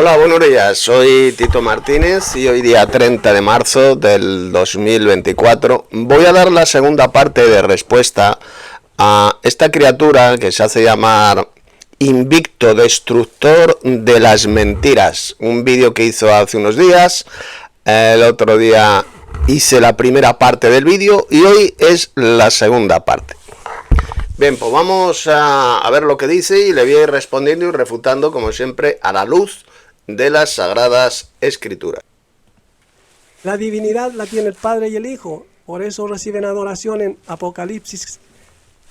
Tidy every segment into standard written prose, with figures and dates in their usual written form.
Hola, buenos días, soy Tito Martínez y hoy día 30 de marzo del 2024 voy a dar la segunda parte de respuesta a esta criatura que se hace llamar Invicto, destructor de las mentiras. Un vídeo que hizo hace unos días, el otro día hice la primera parte del vídeo y hoy es la segunda parte. Bien, pues vamos a ver lo que dice y le voy a ir respondiendo y refutando, como siempre, a la luz de las Sagradas Escrituras. La divinidad la tiene el Padre y el Hijo, por eso reciben adoración en Apocalipsis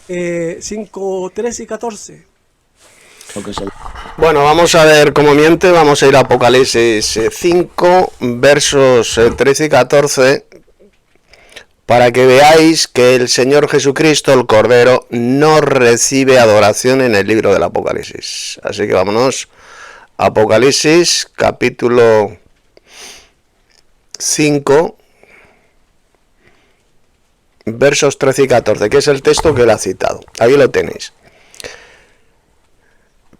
5, 13 y 14. Bueno, vamos a ver cómo miente, vamos a ir a Apocalipsis 5, versos 13 y 14, para que veáis que el Señor Jesucristo, el Cordero, no recibe adoración en el libro del Apocalipsis. Así que vámonos. Apocalipsis, capítulo 5, versos 13 y 14, que es el texto que él ha citado. Ahí lo tenéis.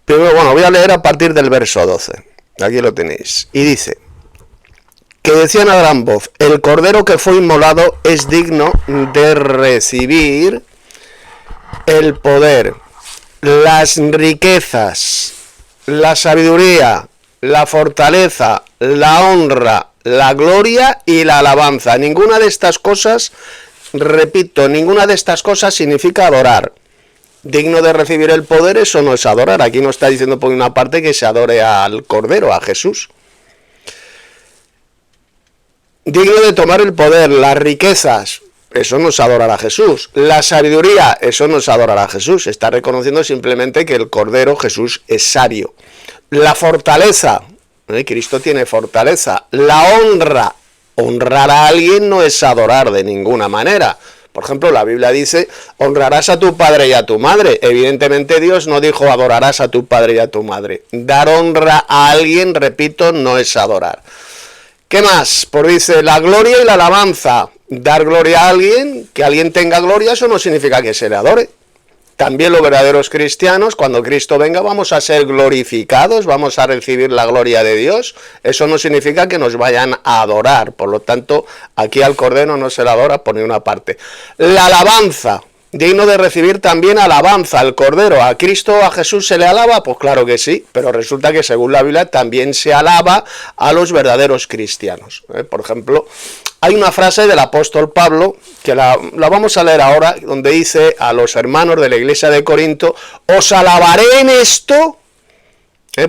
Primero, bueno, voy a leer a partir del verso 12. Aquí lo tenéis. Y dice, que decían a gran voz, el Cordero que fue inmolado es digno de recibir el poder, las riquezas, la sabiduría, la fortaleza, la honra, la gloria y la alabanza. Ninguna de estas cosas, repito, ninguna de estas cosas significa adorar. Digno de recibir el poder, eso no es adorar. Aquí no está diciendo por una parte que se adore al Cordero, a Jesús. Digno de tomar el poder, las riquezas, eso no es adorar a Jesús. La sabiduría, eso no es adorar a Jesús. Está reconociendo simplemente que el Cordero, Jesús, es sabio. La fortaleza, Cristo tiene fortaleza. La honra, honrar a alguien no es adorar de ninguna manera. Por ejemplo, la Biblia dice, honrarás a tu padre y a tu madre. Evidentemente Dios no dijo adorarás a tu padre y a tu madre. Dar honra a alguien, repito, no es adorar. ¿Qué más? Pues dice la gloria y la alabanza. Dar gloria a alguien, que alguien tenga gloria, eso no significa que se le adore. También los verdaderos cristianos, cuando Cristo venga, vamos a ser glorificados, vamos a recibir la gloria de Dios. Eso no significa que nos vayan a adorar. Por lo tanto, aquí al Cordero no se le adora por ninguna parte. La alabanza. Digno de recibir también alabanza al Cordero. ¿A Cristo, a Jesús se le alaba? Pues claro que sí, pero resulta que según la Biblia también se alaba a los verdaderos cristianos. Por ejemplo, hay una frase del apóstol Pablo, que la vamos a leer ahora, donde dice a los hermanos de la iglesia de Corinto, os alabaré en esto,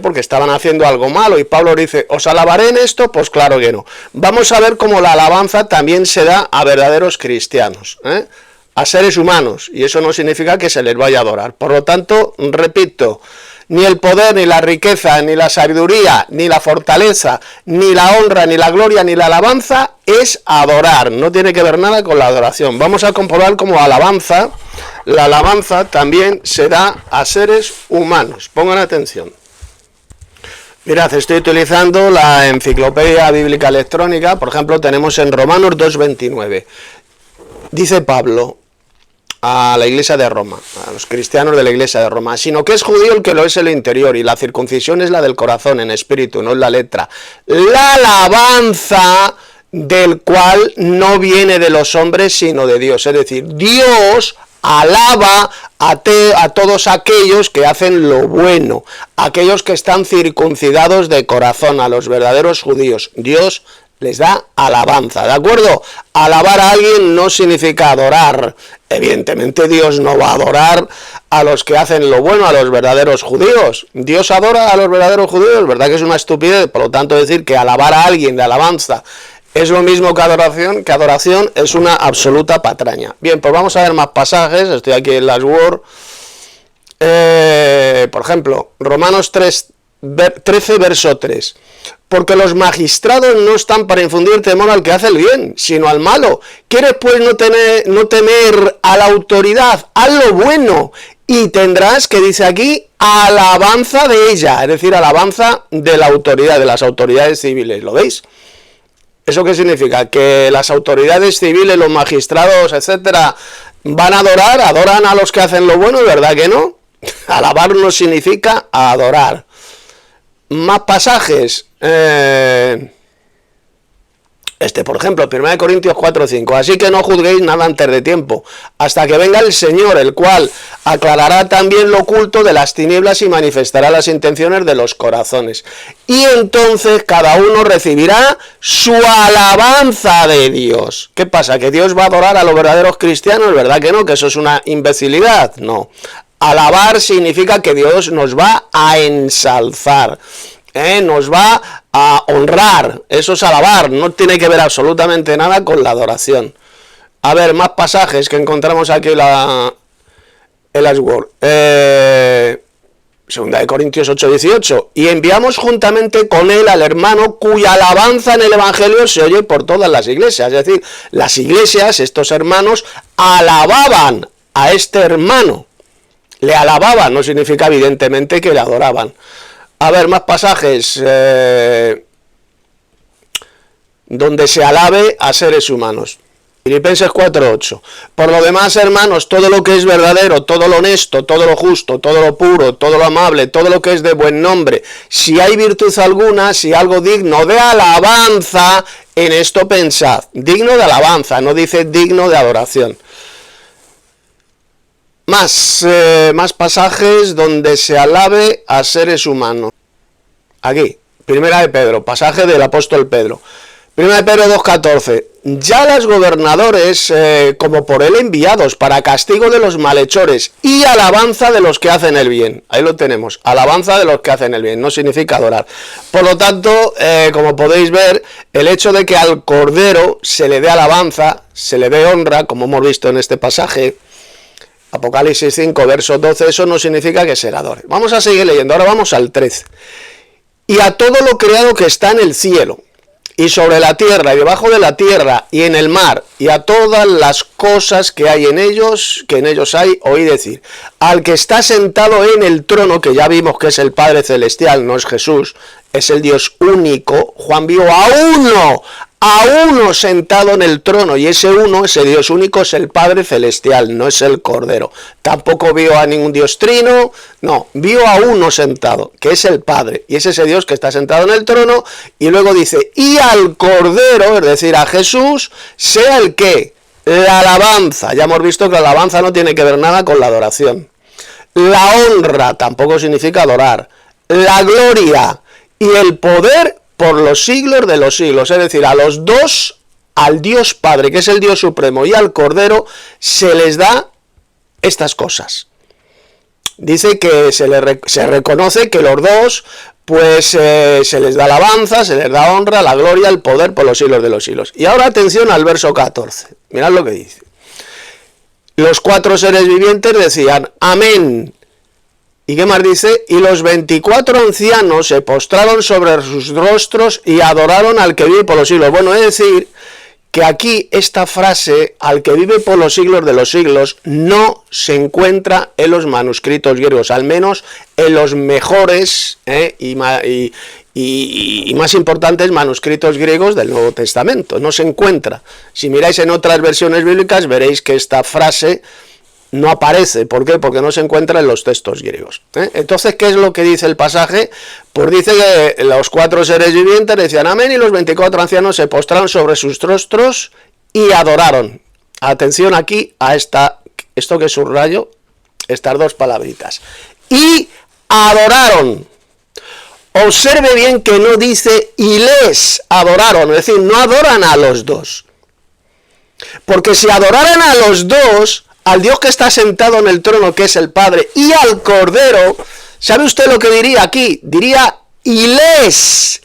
porque estaban haciendo algo malo, y Pablo dice, ¿os alabaré en esto? Pues claro que no. Vamos a ver cómo la alabanza también se da a verdaderos cristianos, a seres humanos, y eso no significa que se les vaya a adorar. Por lo tanto, repito, ni el poder, ni la riqueza, ni la sabiduría, ni la fortaleza, ni la honra, ni la gloria, ni la alabanza es adorar. No tiene que ver nada con la adoración. Vamos a comprobar cómo la alabanza también se da a seres humanos. Pongan atención. Mirad, estoy utilizando la Enciclopedia Bíblica Electrónica. Por ejemplo, tenemos en Romanos 2:29. Dice Pablo a la iglesia de Roma, a los cristianos de la iglesia de Roma, sino que es judío el que lo es el interior, y la circuncisión es la del corazón, en espíritu, no en la letra. La alabanza del cual no viene de los hombres, sino de Dios. Es decir, Dios alaba a todos aquellos que hacen lo bueno, aquellos que están circuncidados de corazón, a los verdaderos judíos. Dios les da alabanza, ¿de acuerdo? Alabar a alguien no significa adorar. Evidentemente Dios no va a adorar a los que hacen lo bueno, a los verdaderos judíos. Dios adora a los verdaderos judíos, ¿verdad que es una estupidez? Por lo tanto, decir que alabar a alguien de alabanza es lo mismo que adoración es una absoluta patraña. Bien, pues vamos a ver más pasajes. Estoy aquí en las Word. Por ejemplo, Romanos 13, verso 3. Porque los magistrados no están para infundir temor al que hace el bien, sino al malo. ¿Quieres pues no temer a la autoridad? Haz lo bueno, y tendrás, que dice aquí, alabanza de ella, es decir, alabanza de la autoridad, de las autoridades civiles. ¿Lo veis? ¿Eso qué significa? Que las autoridades civiles, los magistrados, etcétera, van a adoran a los que hacen lo bueno, ¿verdad que no? Alabar no significa adorar. Más pasajes. Por ejemplo, 1 Corintios 4:5. Así que no juzguéis nada antes de tiempo, hasta que venga el Señor, el cual aclarará también lo oculto de las tinieblas y manifestará las intenciones de los corazones. Y entonces cada uno recibirá su alabanza de Dios. ¿Qué pasa? ¿Que Dios va a adorar a los verdaderos cristianos? ¿Verdad que no? ¿Que eso es una imbecilidad? No. Alabar significa que Dios nos va a ensalzar. Nos va a honrar, eso es alabar, no tiene que ver absolutamente nada con la adoración. A ver, más pasajes que encontramos aquí en las Word. 2 Corintios 8:18. Y enviamos juntamente con él al hermano cuya alabanza en el Evangelio se oye por todas las iglesias. Es decir, las iglesias, estos hermanos, alababan a este hermano. Le alababan, no significa evidentemente que le adoraban. A ver, más pasajes donde se alabe a seres humanos. Filipenses 4:8. Por lo demás, hermanos, todo lo que es verdadero, todo lo honesto, todo lo justo, todo lo puro, todo lo amable, todo lo que es de buen nombre, si hay virtud alguna, si algo digno de alabanza, en esto pensad. Digno de alabanza, no dice digno de adoración. Más pasajes donde se alabe a seres humanos. Aquí, 1 de Pedro, pasaje del apóstol Pedro. 1 de Pedro 2:14. Ya los gobernadores, como por él enviados, para castigo de los malhechores y alabanza de los que hacen el bien. Ahí lo tenemos, alabanza de los que hacen el bien, no significa adorar. Por lo tanto, como podéis ver, el hecho de que al Cordero se le dé alabanza, se le dé honra, como hemos visto en este pasaje, Apocalipsis 5, verso 12, eso no significa que se le adore. Vamos a seguir leyendo, ahora vamos al 13. Y a todo lo creado que está en el cielo, y sobre la tierra, y debajo de la tierra, y en el mar, y a todas las cosas que hay en ellos, que en ellos hay, oí decir, al que está sentado en el trono, que ya vimos que es el Padre Celestial, no es Jesús, es el Dios único. Juan vio a uno sentado en el trono, y ese uno, ese Dios único, es el Padre Celestial, no es el Cordero. Tampoco vio a ningún Dios trino, no, vio a uno sentado, que es el Padre, y es ese Dios que está sentado en el trono, y luego dice, y al Cordero, es decir, a Jesús, sea el que, la alabanza. Ya hemos visto que la alabanza no tiene que ver nada con la adoración. La honra tampoco significa adorar. La gloria y el poder por los siglos de los siglos, es decir, a los dos, al Dios Padre, que es el Dios Supremo, y al Cordero, se les da estas cosas. Dice que se reconoce que los dos, pues se les da alabanza, se les da honra, la gloria, el poder por los siglos de los siglos. Y ahora atención al verso 14, mirad lo que dice. Los 4 seres vivientes decían, amén. ¿Y qué más dice? Y los 24 ancianos se postraron sobre sus rostros y adoraron al que vive por los siglos. Bueno, es decir, que aquí esta frase, al que vive por los siglos de los siglos, no se encuentra en los manuscritos griegos, al menos en los mejores y más importantes manuscritos griegos del Nuevo Testamento. No se encuentra. Si miráis en otras versiones bíblicas, veréis que esta frase no aparece. ¿Por qué? Porque no se encuentra en los textos griegos. Entonces, ¿qué es lo que dice el pasaje? Pues dice que los 4 seres vivientes decían amén y los 24 ancianos se postraron sobre sus rostros y adoraron. Atención aquí a esto que subrayo, estas 2 palabritas. Y adoraron. Observe bien que no dice y les adoraron, es decir, no adoran a los dos. Porque si adoraran a los dos, al Dios que está sentado en el trono, que es el Padre, y al Cordero, ¿sabe usted lo que diría aquí? Diría, y les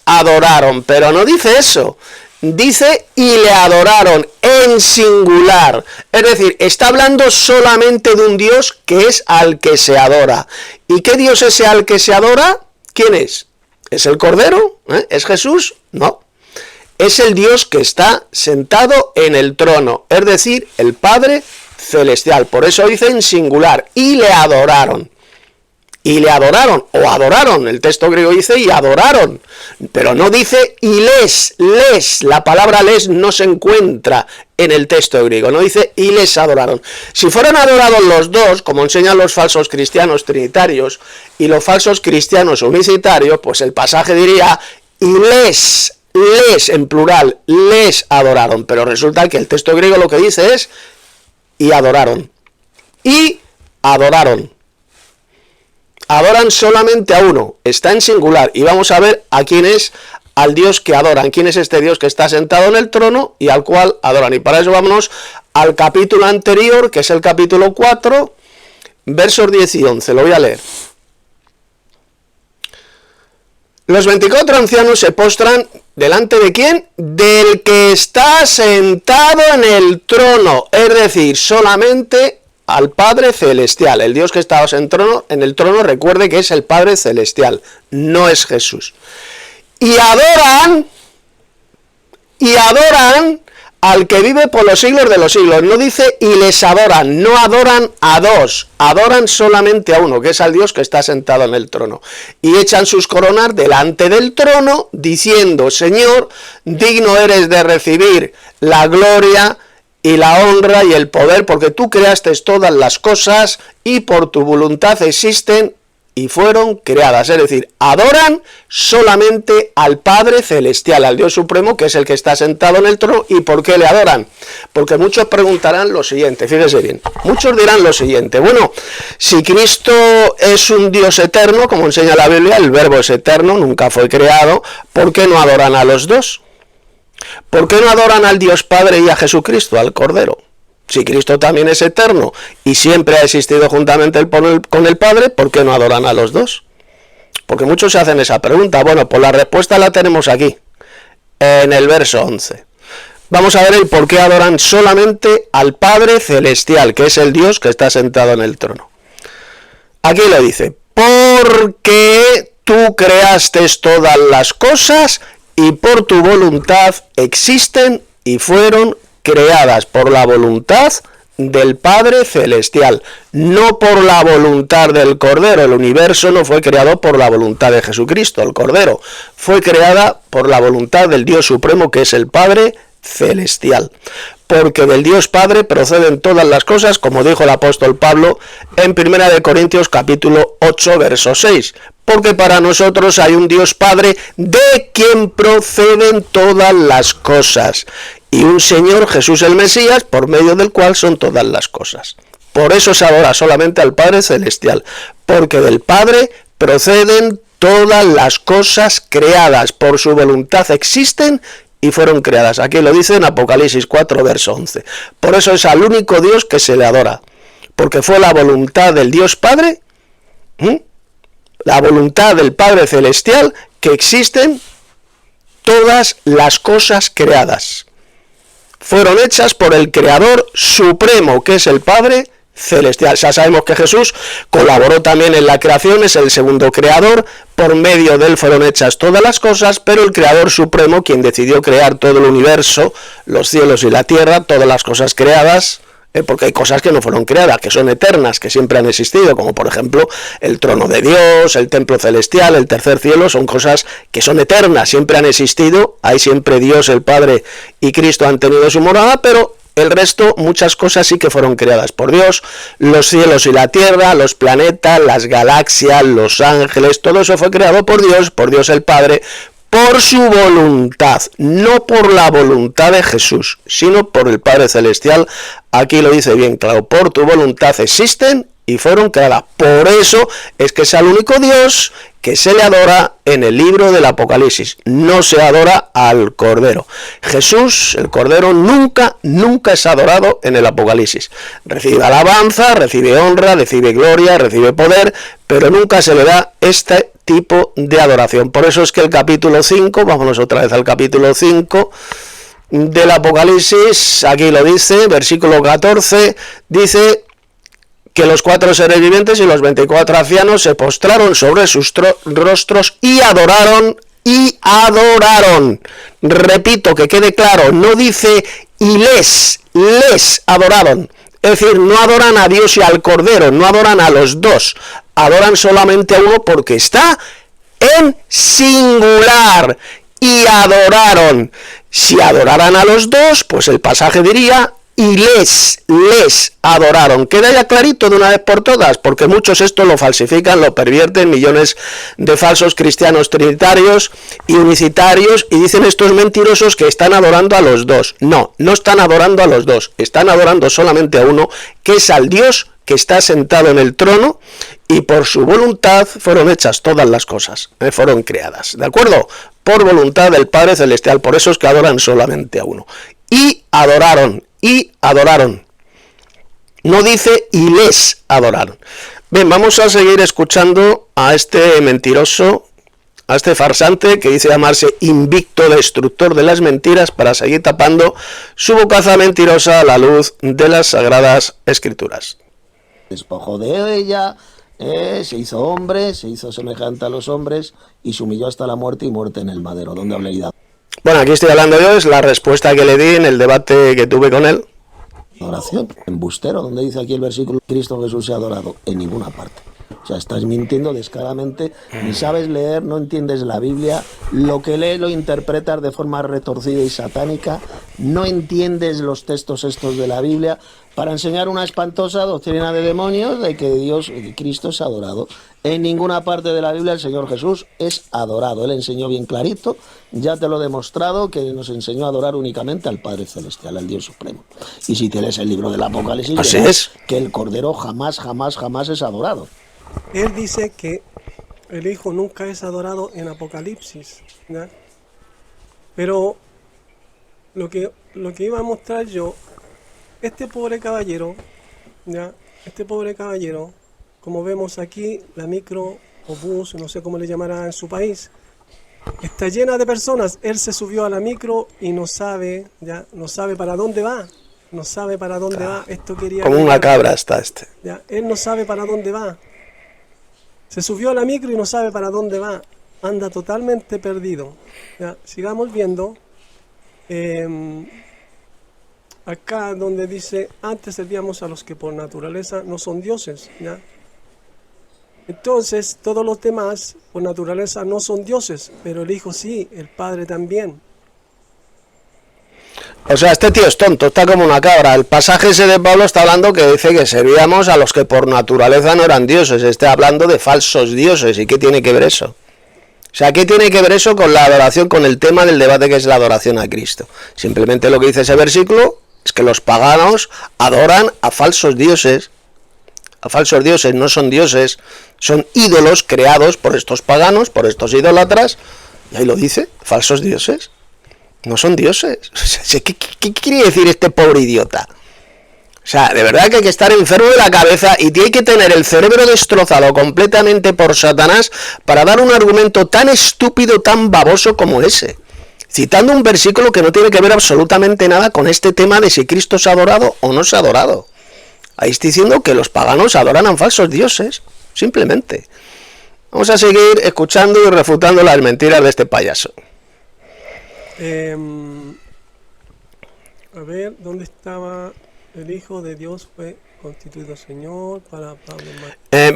adoraron, pero no dice eso. Dice, y le adoraron en singular. Es decir, está hablando solamente de un Dios que es al que se adora. ¿Y qué Dios es ese al que se adora? ¿Quién es? ¿Es el Cordero? ¿Es Jesús? No. Es el Dios que está sentado en el trono, es decir, el Padre Celestial. Por eso dice en singular, y le adoraron. y le adoraron, o adoraron, el texto griego dice y adoraron, pero no dice y les, la palabra les no se encuentra en el texto griego, no dice y les adoraron. Si fueran adorados los dos, como enseñan los falsos cristianos trinitarios y los falsos cristianos unicitarios, pues el pasaje diría y les en plural, les adoraron, pero resulta que el texto griego lo que dice es y adoraron, y adoraron. Adoran solamente a uno, está en singular, y vamos a ver a quién es, al Dios que adoran, quién es este Dios que está sentado en el trono y al cual adoran. Y para eso vámonos al capítulo anterior, que es el capítulo 4, versos 10 y 11, lo voy a leer. Los 24 ancianos se postran delante de ¿quién? Del que está sentado en el trono, es decir, solamente al Padre Celestial. El Dios que estaba en el trono, recuerde que es el Padre Celestial, no es Jesús. Y adoran al que vive por los siglos de los siglos. No dice y les adoran, no adoran a dos, adoran solamente a uno, que es al Dios que está sentado en el trono. Y echan sus coronas delante del trono, diciendo, Señor, digno eres de recibir la gloria y la honra y el poder, porque tú creaste todas las cosas y por tu voluntad existen y fueron creadas. Es decir, adoran solamente al Padre Celestial, al Dios Supremo, que es el que está sentado en el trono. ¿Y por qué le adoran? Porque muchos preguntarán lo siguiente, fíjese bien, muchos dirán lo siguiente, bueno, si Cristo es un Dios eterno, como enseña la Biblia, el verbo es eterno, nunca fue creado, ¿por qué no adoran a los dos? ¿Por qué no adoran al Dios Padre y a Jesucristo, al Cordero? Si Cristo también es eterno y siempre ha existido juntamente con el Padre, ¿por qué no adoran a los dos? Porque muchos se hacen esa pregunta. Bueno, pues la respuesta la tenemos aquí, en el verso 11. Vamos a ver el por qué adoran solamente al Padre Celestial, que es el Dios que está sentado en el trono. Aquí lo dice, porque tú creaste todas las cosas y por tu voluntad existen y fueron creadas, por la voluntad del Padre Celestial, no por la voluntad del Cordero. El universo no fue creado por la voluntad de Jesucristo, el Cordero, fue creada por la voluntad del Dios Supremo, que es el Padre Celestial. Porque del Dios Padre proceden todas las cosas, como dijo el apóstol Pablo en 1 Corintios capítulo 8, verso 6. Porque para nosotros hay un Dios Padre de quien proceden todas las cosas, y un Señor Jesús el Mesías, por medio del cual son todas las cosas. Por eso se adora solamente al Padre Celestial, porque del Padre proceden todas las cosas creadas, por su voluntad existen y fueron creadas. Aquí lo dice en Apocalipsis 4, verso 11. Por eso es al único Dios que se le adora, porque fue la voluntad del Dios Padre, la voluntad del Padre Celestial, que existen todas las cosas creadas. Fueron hechas por el Creador Supremo, que es el Padre Celestial. Ya sabemos que Jesús colaboró también en la creación, es el segundo creador, por medio de él fueron hechas todas las cosas, pero el Creador Supremo, quien decidió crear todo el universo, los cielos y la tierra, todas las cosas creadas, porque hay cosas que no fueron creadas, que son eternas, que siempre han existido, como por ejemplo el trono de Dios, el templo celestial, el tercer cielo, son cosas que son eternas, siempre han existido, ahí siempre Dios, el Padre y Cristo han tenido su morada, pero el resto, muchas cosas sí que fueron creadas por Dios, los cielos y la tierra, los planetas, las galaxias, los ángeles, todo eso fue creado por Dios el Padre, por su voluntad, no por la voluntad de Jesús, sino por el Padre Celestial. Aquí lo dice bien claro, por tu voluntad existen y fueron creadas. Por eso es que es el único Dios que se le adora en el libro del Apocalipsis, no se adora al Cordero. Jesús, el Cordero, nunca es adorado en el Apocalipsis. Recibe alabanza, recibe honra, recibe gloria, recibe poder, pero nunca se le da este tipo de adoración. Por eso es que el capítulo 5, vámonos otra vez al capítulo 5 del Apocalipsis, aquí lo dice, versículo 14, dice que los 4 seres vivientes y los 24 ancianos se postraron sobre sus rostros y adoraron. Repito, que quede claro, no dice y les adoraron. Es decir, no adoran a Dios y al Cordero, no adoran a los dos, adoran solamente a uno porque está en singular. Y adoraron. Si adoraran a los dos, pues el pasaje diría, y les adoraron. Queda ya clarito de una vez por todas, porque muchos esto lo falsifican, lo pervierten, millones de falsos cristianos trinitarios y unicitarios, y dicen estos mentirosos que están adorando a los dos. No, no están adorando a los dos, están adorando solamente a uno, que es al Dios que está sentado en el trono, y por su voluntad fueron hechas todas las cosas, fueron creadas, ¿de acuerdo? Por voluntad del Padre Celestial, por eso es que adoran solamente a uno. Y adoraron. No dice y les adoraron. Bien, vamos a seguir escuchando a este mentiroso, a este farsante que dice llamarse invicto, destructor de las mentiras, para seguir tapando su bocaza mentirosa a la luz de las Sagradas Escrituras. Despojó de ella, se hizo hombre, se hizo semejante a los hombres y se humilló hasta la muerte y muerte en el madero, donde hablé y Bueno, aquí estoy hablando yo, es la respuesta que le di en el debate que tuve con él. adoración. Embustero, donde dice aquí el versículo, Cristo Jesús se ha adorado, en ninguna parte. O sea, estás mintiendo descaradamente, ni sabes leer, no entiendes la Biblia, lo que lees lo interpretas de forma retorcida y satánica, no entiendes los textos estos de la Biblia, para enseñar una espantosa doctrina de demonios de que Dios, que Cristo es adorado. En ninguna parte de la Biblia el Señor Jesús es adorado. Él enseñó bien clarito, ya te lo he demostrado, que nos enseñó a adorar únicamente al Padre Celestial, al Dios Supremo. Y si te lees el libro del Apocalipsis, verás que el Cordero jamás es adorado. Él dice que el Hijo nunca es adorado en Apocalipsis, ¿ya? Pero lo que iba a mostrar yo, este pobre caballero, ¿ya? Como vemos aquí, la micro o bus, no sé cómo le llamará en su país, está llena de personas. Él se subió a la micro y no sabe para dónde va. No sabe para dónde va. Esto quería como una cabra está este. ¿Ya? Él no sabe para dónde va. Se subió a la micro y no sabe para dónde va. Anda totalmente perdido. ¿Ya? Sigamos viendo. Acá donde dice, antes servíamos a los que por naturaleza no son dioses, ¿ya? Entonces, todos los demás por naturaleza no son dioses, pero el Hijo sí, el Padre también. O sea, este tío es tonto, está como una cabra. El pasaje ese de Pablo está hablando que dice que servíamos a los que por naturaleza no eran dioses. Está hablando de falsos dioses. ¿Y qué tiene que ver eso? O sea, ¿qué tiene que ver eso con la adoración, con el tema del debate que es la adoración a Cristo? Simplemente lo que dice ese versículo es que los paganos adoran a falsos dioses. A falsos dioses, no son dioses, son ídolos creados por estos paganos, por estos idólatras. Y ahí lo dice, falsos dioses. No son dioses. ¿Qué quiere decir este pobre idiota? O sea, de verdad que hay que estar enfermo de la cabeza y hay que tener el cerebro destrozado completamente por Satanás para dar un argumento tan estúpido, tan baboso como ese. Citando un versículo que no tiene que ver absolutamente nada con este tema de si Cristo se ha adorado o no se ha adorado. Ahí está diciendo que los paganos adoran a falsos dioses, simplemente. Vamos a seguir escuchando y refutando las mentiras de este payaso. A ver, ¿dónde estaba? El Hijo de Dios fue constituido Señor para Pablo.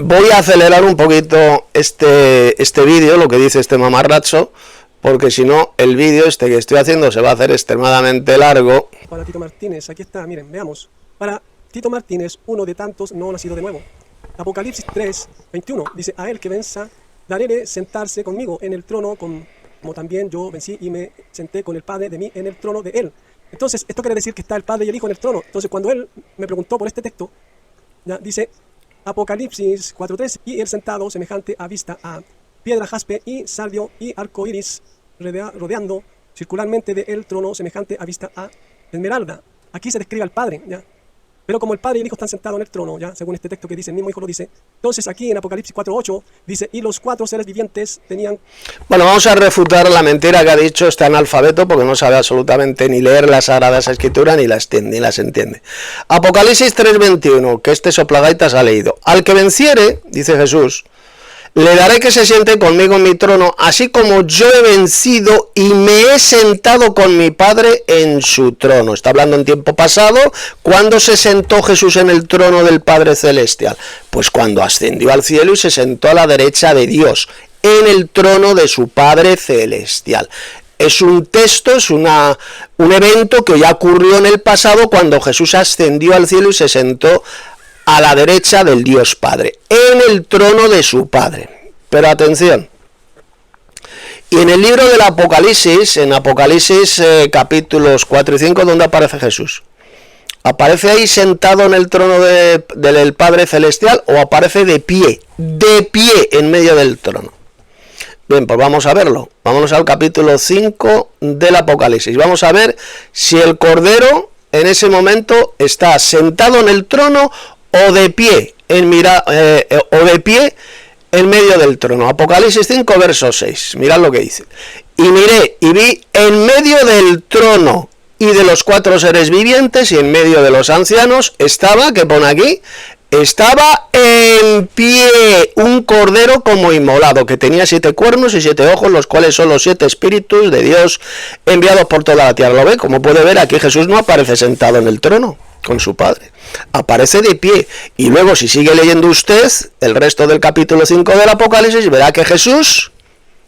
Voy a acelerar un poquito este vídeo, lo que dice este mamarracho, porque si no, el vídeo este que estoy haciendo se va a hacer extremadamente largo. Para Tito Martínez, aquí está, miren, veamos. Para Tito Martínez, uno de tantos no nacido de nuevo. Apocalipsis 3, 21, dice, a él que venza, daré sentarse conmigo en el trono, como también yo vencí y me senté con el Padre de mí en el trono de él. Entonces, esto quiere decir que está el Padre y el Hijo en el trono. Entonces, cuando él me preguntó por este texto, ya dice, Apocalipsis 4.3, y él sentado semejante a vista a piedra jaspe y sardio y arco iris, rodeando circularmente de el trono semejante a vista a esmeralda. Aquí se describe al Padre, ¿ya? Pero como el Padre y el Hijo están sentados en el trono, ya según este texto que dice, el mismo Hijo lo dice. Entonces aquí en Apocalipsis 4.8 dice, y los 4 seres vivientes tenían... Bueno, vamos a refutar la mentira que ha dicho este analfabeto, porque no sabe absolutamente ni leer las Sagradas Escrituras ni las entiende. Apocalipsis 3.21, que este soplagaitas ha leído. Al que venciere, dice Jesús, Le daré que se siente conmigo en mi trono, así como yo he vencido y me he sentado con mi Padre en su trono. Está hablando en tiempo pasado. ¿Cuándo se sentó Jesús en el trono del Padre Celestial? Pues cuando ascendió al cielo y se sentó a la derecha de Dios, en el trono de su Padre Celestial. Es un texto, es un evento que ya ocurrió en el pasado cuando Jesús ascendió al cielo y se sentó a la derecha del Dios Padre, en el trono de su Padre. Pero atención, y en el libro del Apocalipsis, en Apocalipsis capítulos 4 y 5, ¿dónde aparece Jesús? ¿Aparece ahí sentado en el trono del Padre Celestial o aparece de pie en medio del trono? Bien, pues vamos a verlo. Vámonos al capítulo 5 del Apocalipsis. Vamos a ver si el Cordero en ese momento está sentado en el trono o de pie en medio del trono. Apocalipsis 5, verso 6. Mirad lo que dice. Y miré y vi en medio del trono y de los 4 seres vivientes y en medio de los ancianos estaba, ¿qué pone aquí? Estaba en pie un cordero como inmolado, que tenía 7 cuernos y 7 ojos, los cuales son los 7 espíritus de Dios enviados por toda la tierra. ¿Lo ve? Como puede ver, aquí Jesús no aparece sentado en el trono con su Padre, aparece de pie. Y luego, si sigue leyendo usted el resto del capítulo 5 del Apocalipsis, verá que Jesús,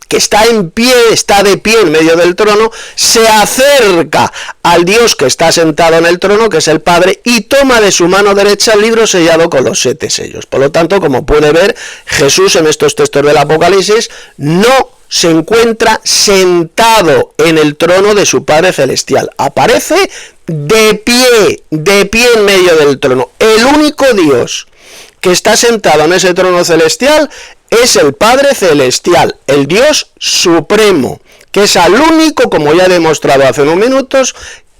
que está en pie, está de pie en medio del trono, se acerca al Dios que está sentado en el trono, que es el Padre, y toma de su mano derecha el libro sellado con los 7 sellos. Por lo tanto, como puede ver, Jesús en estos textos del Apocalipsis no se encuentra sentado en el trono de su Padre Celestial. Aparece de pie en medio del trono. El único Dios que está sentado en ese trono celestial es el Padre Celestial, el Dios Supremo, que es al único, como ya he demostrado hace unos minutos,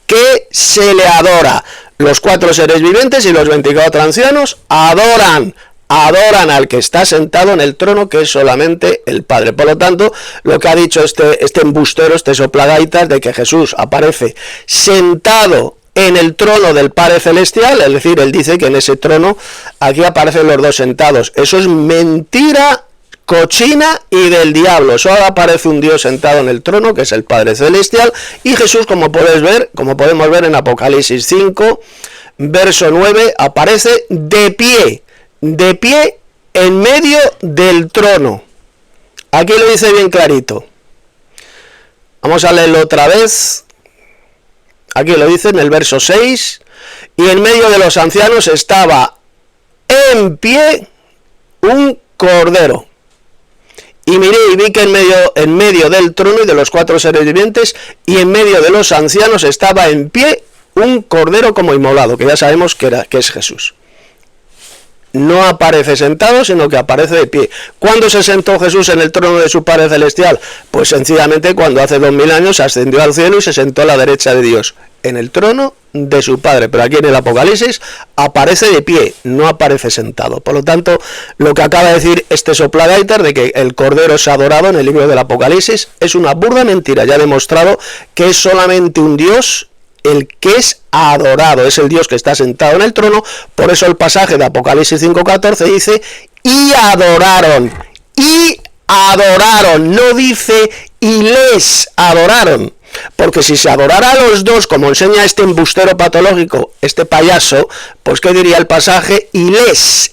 que se le adora. Los 4 seres vivientes y los 24 ancianos adoran al que está sentado en el trono, que es solamente el Padre. Por lo tanto, lo que ha dicho este embustero, este soplagaitas, de que Jesús aparece sentado en el trono del Padre Celestial, es decir, él dice que en ese trono aquí aparecen los 2 sentados. Eso es mentira cochina y del diablo. Solo aparece un Dios sentado en el trono, que es el Padre Celestial, y Jesús, como podemos ver en Apocalipsis 5, verso 9, aparece de pie en medio del trono. Aquí lo dice bien clarito. Vamos a leerlo otra vez. Aquí lo dice en el verso 6, y en medio de los ancianos estaba en pie un cordero. Y miré y vi que en medio del trono y de los 4 seres vivientes y en medio de los ancianos estaba en pie un cordero como inmolado, que ya sabemos que es Jesús. No aparece sentado, sino que aparece de pie. ¿Cuándo se sentó Jesús en el trono de su Padre Celestial? Pues sencillamente cuando hace 2000 años ascendió al cielo y se sentó a la derecha de Dios, en el trono de su Padre. Pero aquí en el Apocalipsis aparece de pie, no aparece sentado. Por lo tanto, lo que acaba de decir este soplagaitar de que el Cordero es adorado en el libro del Apocalipsis es una burda mentira. Ya ha demostrado que es solamente un Dios el que es adorado, es el Dios que está sentado en el trono. Por eso el pasaje de Apocalipsis 5:14 dice y adoraron, no dice y les adoraron, porque si se adorara a los dos, como enseña este embustero patológico, este payaso, pues ¿qué diría el pasaje? Y les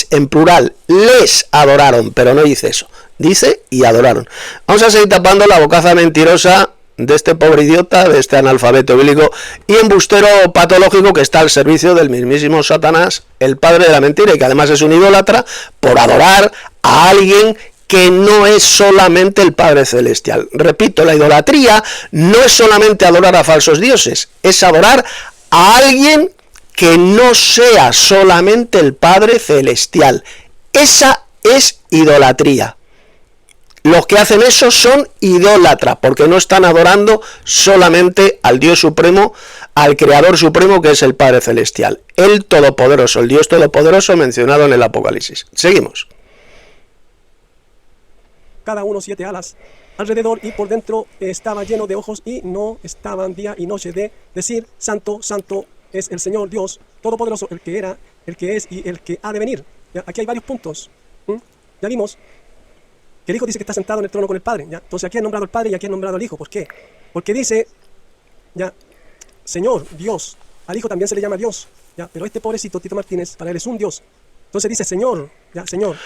en plural, les adoraron, pero no dice eso, dice y adoraron. Vamos a seguir tapando la bocaza mentirosa de este pobre idiota, de este analfabeto bíblico y embustero patológico que está al servicio del mismísimo Satanás, el padre de la mentira, y que además es un idólatra por adorar a alguien que no es solamente el Padre Celestial. Repito, la idolatría no es solamente adorar a falsos dioses, es adorar a alguien que no sea solamente el Padre Celestial. Esa es idolatría. Los que hacen eso son idólatras, porque no están adorando solamente al Dios Supremo, al Creador Supremo, que es el Padre Celestial, el Todopoderoso, el Dios Todopoderoso mencionado en el Apocalipsis. Seguimos. Cada uno 7 alas alrededor, y por dentro estaba lleno de ojos, y no estaban día y noche de decir, Santo, Santo es el Señor Dios Todopoderoso, el que era, el que es y el que ha de venir. ¿Ya? Aquí hay varios puntos. ya vimos que el Hijo dice que está sentado en el trono con el Padre, ¿ya? Entonces aquí han nombrado al Padre y aquí han nombrado al Hijo. ¿Por qué? Porque dice, ya, Señor, Dios. Al Hijo también se le llama Dios, ¿ya? Pero este pobrecito Tito Martínez, para él es un Dios. Entonces dice, Señor, ya, Señor.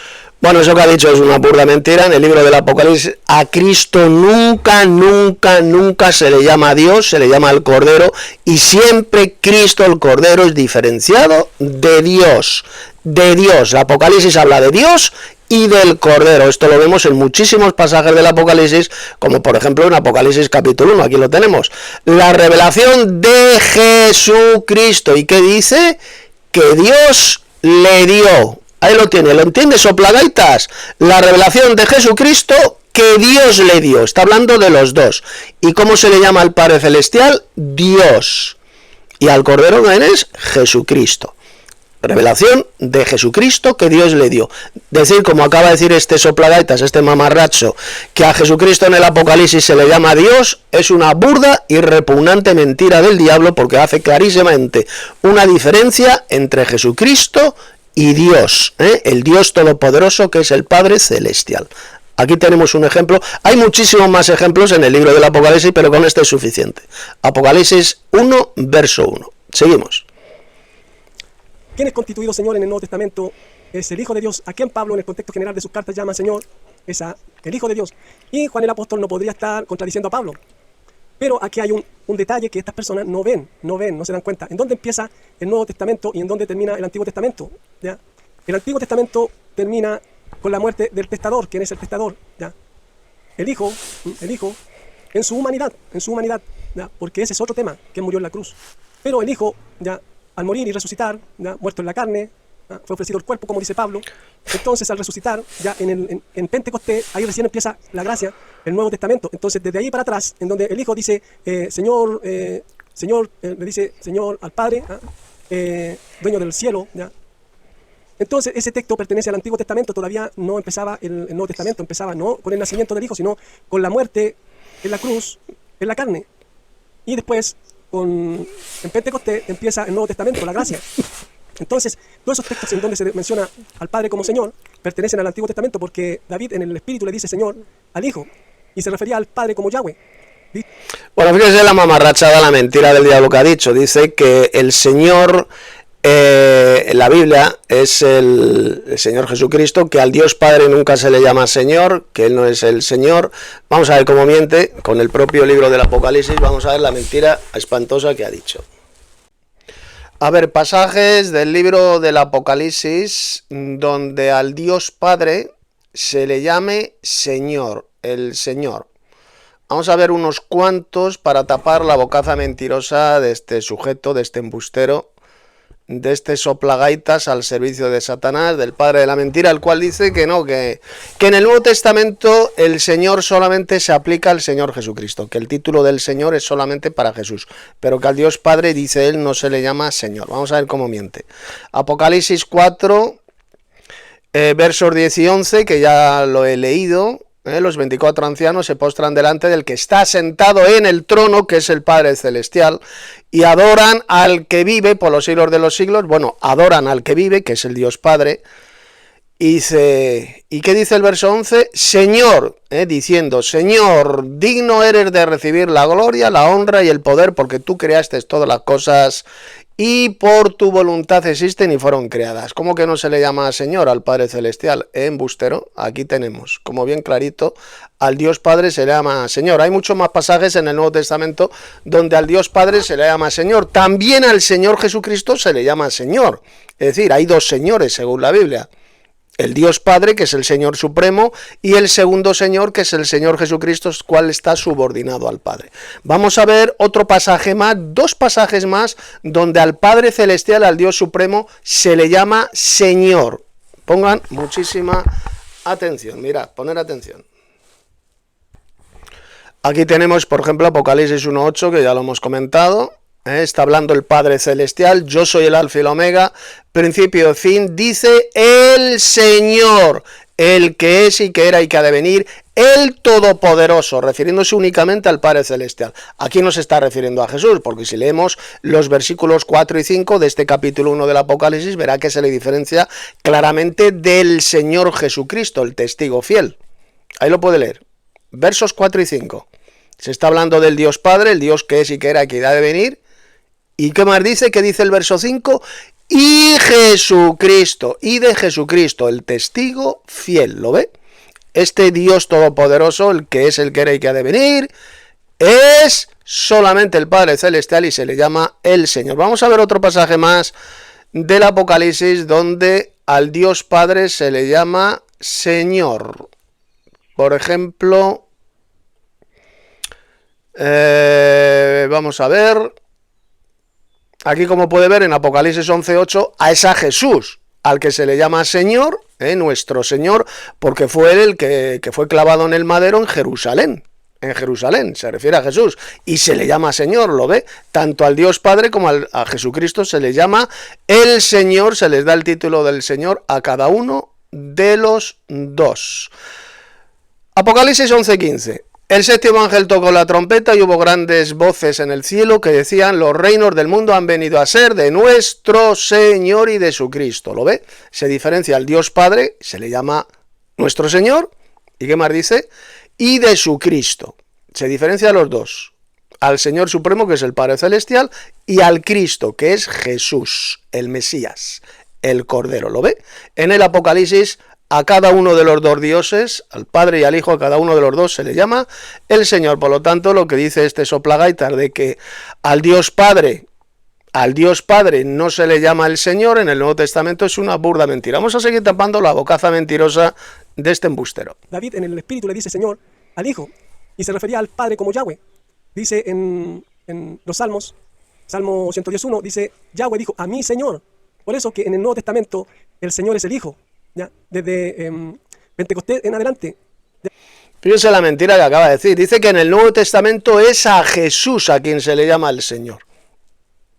Bueno, eso que ha dicho es una burda mentira. En el libro del Apocalipsis, a Cristo nunca, nunca, nunca se le llama Dios, se le llama al Cordero, y siempre Cristo, el Cordero, es diferenciado de Dios. De Dios. El Apocalipsis habla de Dios y del Cordero. Esto lo vemos en muchísimos pasajes del Apocalipsis, como por ejemplo en Apocalipsis capítulo 1, aquí lo tenemos. La revelación de Jesucristo. ¿Y qué dice? Que Dios le dio. Ahí lo tiene, ¿lo entiende, soplagaitas? La revelación de Jesucristo que Dios le dio. Está hablando de los dos. ¿Y cómo se le llama al Padre Celestial? Dios. Y al Cordero, ¿quién es? Jesucristo. Revelación de Jesucristo que Dios le dio. Decir, como acaba de decir este soplagaitas, este mamarracho, que a Jesucristo en el Apocalipsis se le llama Dios, es una burda y repugnante mentira del diablo, porque hace clarísimamente una diferencia entre Jesucristo y Dios, el Dios Todopoderoso, que es el Padre Celestial. Aquí tenemos un ejemplo. Hay muchísimos más ejemplos en el libro del Apocalipsis, pero con este es suficiente. Apocalipsis 1, verso 1. Seguimos. ¿Quién es constituido Señor en el Nuevo Testamento? Es el Hijo de Dios, a quien Pablo en el contexto general de sus cartas llama Señor, es el Hijo de Dios. Y Juan el Apóstol no podría estar contradiciendo a Pablo. Pero aquí hay un detalle que estas personas no ven, no se dan cuenta. ¿En dónde empieza el Nuevo Testamento y en dónde termina el Antiguo Testamento? ¿Ya? El Antiguo Testamento termina con la muerte del testador. ¿Quién es el testador? ¿Ya? El Hijo, en su humanidad, ¿ya? Porque ese es otro tema, que murió en la cruz. Pero el Hijo, ya, al morir y resucitar, ¿ya? Muerto en la carne, ¿ya? Fue ofrecido el cuerpo, como dice Pablo. Entonces, al resucitar, ya en Pentecostés, ahí recién empieza la gracia, el Nuevo Testamento. Entonces, desde ahí para atrás, en donde el Hijo dice, Señor, le dice Señor al Padre, dueño del cielo, ¿ya? Entonces, ese texto pertenece al Antiguo Testamento. Todavía no empezaba el Nuevo Testamento, empezaba no con el nacimiento del Hijo, sino con la muerte en la cruz, en la carne. Y después, en Pentecostés, empieza el Nuevo Testamento, la gracia. Entonces, todos esos textos en donde se menciona al Padre como Señor pertenecen al Antiguo Testamento, porque David en el Espíritu le dice Señor al Hijo, y se refería al Padre como Yahweh. Bueno, fíjese la mamarrachada, la mentira del diablo que ha dicho. Dice que el Señor, en la Biblia, es el Señor Jesucristo, que al Dios Padre nunca se le llama Señor, que Él no es el Señor. Vamos a ver cómo miente con el propio libro del Apocalipsis. Vamos a ver la mentira espantosa que ha dicho. A ver, pasajes del libro del Apocalipsis donde al Dios Padre se le llame Señor, el Señor. Vamos a ver unos cuantos para tapar la bocaza mentirosa de este sujeto, de este embustero, de este soplagaitas al servicio de Satanás, del padre de la mentira, el cual dice que no, que en el Nuevo Testamento el Señor solamente se aplica al Señor Jesucristo, que el título del Señor es solamente para Jesús, pero que al Dios Padre, dice él, no se le llama Señor. Vamos a ver cómo miente. Apocalipsis 4, versos 10 y 11, que ya lo he leído. Los 24 ancianos se postran delante del que está sentado en el trono, que es el Padre Celestial, y adoran al que vive por los siglos de los siglos. Bueno, adoran al que vive, que es el Dios Padre. Y dice, ¿y qué dice el verso 11? Señor, diciendo, Señor, digno eres de recibir la gloria, la honra y el poder, porque tú creaste todas las cosas y por tu voluntad existen y fueron creadas. ¿Cómo que no se le llama Señor al Padre Celestial? Embustero. Aquí tenemos, como bien clarito, al Dios Padre se le llama Señor. Hay muchos más pasajes en el Nuevo Testamento donde al Dios Padre se le llama Señor. También al Señor Jesucristo se le llama Señor. Es decir, hay dos señores según la Biblia. El Dios Padre, que es el Señor Supremo, y el segundo Señor, que es el Señor Jesucristo, el cual está subordinado al Padre. Vamos a ver otro pasaje más, dos pasajes más, donde al Padre Celestial, al Dios Supremo, se le llama Señor. Pongan muchísima atención, mirad, poner atención. Aquí tenemos, por ejemplo, Apocalipsis 1.8, que ya lo hemos comentado. Está hablando el Padre Celestial, yo soy el Alfa y el Omega, principio y fin, dice el Señor, el que es y que era y que ha de venir, el Todopoderoso, refiriéndose únicamente al Padre Celestial. Aquí no se está refiriendo a Jesús, porque si leemos los versículos 4 y 5 de este capítulo 1 del Apocalipsis, verá que se le diferencia claramente del Señor Jesucristo, el testigo fiel. Ahí lo puede leer. Versos 4 y 5. Se está hablando del Dios Padre, el Dios que es y que era y que ha de venir. ¿Y qué más dice? ¿Qué dice el verso 5? Y Jesucristo, y de Jesucristo, el testigo fiel. ¿Lo ve? Este Dios todopoderoso, el que es, el que era y que ha de venir, es solamente el Padre Celestial y se le llama el Señor. Vamos a ver otro pasaje más del Apocalipsis donde al Dios Padre se le llama Señor. Por ejemplo, vamos a ver, aquí como puede ver en Apocalipsis 11:8, a esa Jesús, al que se le llama Señor, nuestro Señor, porque fue él el que fue clavado en el madero en Jerusalén. En Jerusalén, se refiere a Jesús, y se le llama Señor, ¿lo ve? Tanto al Dios Padre como a Jesucristo se le llama el Señor, se les da el título del Señor a cada uno de los dos. Apocalipsis 11:15. El séptimo ángel tocó la trompeta y hubo grandes voces en el cielo que decían: los reinos del mundo han venido a ser de nuestro Señor y de su Cristo. ¿Lo ve? Se diferencia al Dios Padre, se le llama nuestro Señor, ¿y qué más dice? Y de su Cristo. Se diferencia a los dos. Al Señor Supremo, que es el Padre Celestial, y al Cristo, que es Jesús, el Mesías, el Cordero. ¿Lo ve? En el Apocalipsis, a cada uno de los dos dioses, al Padre y al Hijo, a cada uno de los dos se le llama el Señor. Por lo tanto, lo que dice este soplagaitas de que al Dios Padre no se le llama el Señor en el Nuevo Testamento es una burda mentira. Vamos a seguir tapando la bocaza mentirosa de este embustero. David en el Espíritu le dice Señor al Hijo y se refería al Padre como Yahweh. Dice en los Salmos, Salmo 110:1, dice Yahweh dijo a mí Señor. Por eso que en el Nuevo Testamento el Señor es el Hijo. ¿Ya? Desde Pentecostés en adelante. Fíjense la mentira que acaba de decir. Dice que en el Nuevo Testamento es a Jesús a quien se le llama el Señor.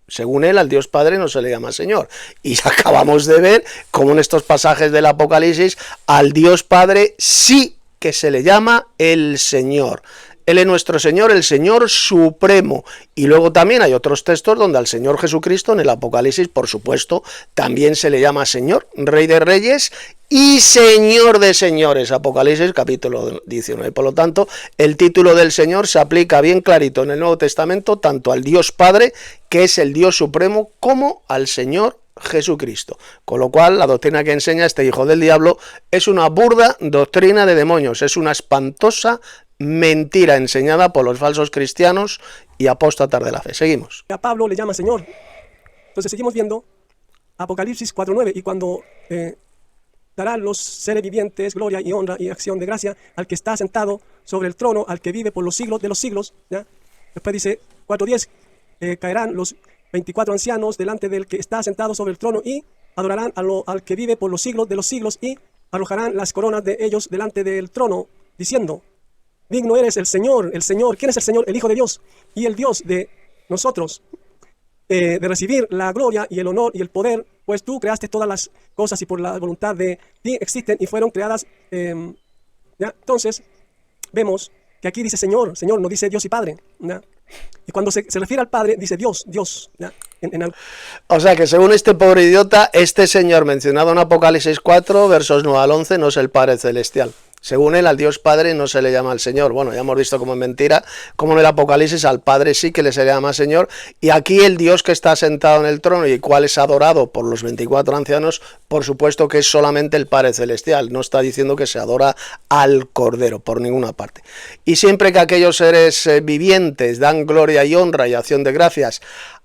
Según él, al Dios Padre no se le llama Señor. Y acabamos de ver cómo en estos pasajes del Apocalipsis al Dios Padre sí que se le llama el Señor. Él es nuestro Señor, el Señor Supremo. Y luego también hay otros textos donde al Señor Jesucristo en el Apocalipsis, por supuesto, también se le llama Señor, Rey de Reyes y Señor de Señores. Apocalipsis capítulo 19. Por lo tanto, el título del Señor se aplica bien clarito en el Nuevo Testamento tanto al Dios Padre, que es el Dios Supremo, como al Señor Jesucristo. Con lo cual, la doctrina que enseña este hijo del diablo es una burda doctrina de demonios, es una espantosa mentira enseñada por los falsos cristianos y apóstatas de la fe. Seguimos. A Pablo le llama Señor. Entonces seguimos viendo Apocalipsis 4:9 y cuando darán los seres vivientes gloria y honra y acción de gracia al que está sentado sobre el trono, al que vive por los siglos de los siglos. ¿Ya? Después dice 4:10, caerán los 24 ancianos delante del que está sentado sobre el trono y adorarán al que vive por los siglos de los siglos y arrojarán las coronas de ellos delante del trono, diciendo: digno eres el Señor, el Señor. ¿Quién es el Señor? El Hijo de Dios y el Dios de nosotros, de recibir la gloria y el honor y el poder, pues tú creaste todas las cosas y por la voluntad de ti existen y fueron creadas. ¿Ya? Entonces, vemos que aquí dice Señor, Señor, no dice Dios y Padre. ¿Ya? Y cuando se refiere al Padre, dice Dios, Dios. ¿Ya? O sea que según este pobre idiota, este Señor mencionado en Apocalipsis 4, versos 9 al 11, no es el Padre Celestial. Según él, al Dios Padre no se le llama al Señor. Bueno, ya hemos visto como es mentira, como en el Apocalipsis al Padre sí que le se le llama Señor. Y aquí el Dios que está sentado en el trono y el cual es adorado por los 24 ancianos, por supuesto que es solamente el Padre Celestial. No está diciendo que se adora al Cordero por ninguna parte. Y siempre que aquellos seres vivientes dan gloria y honra y acción de gracias,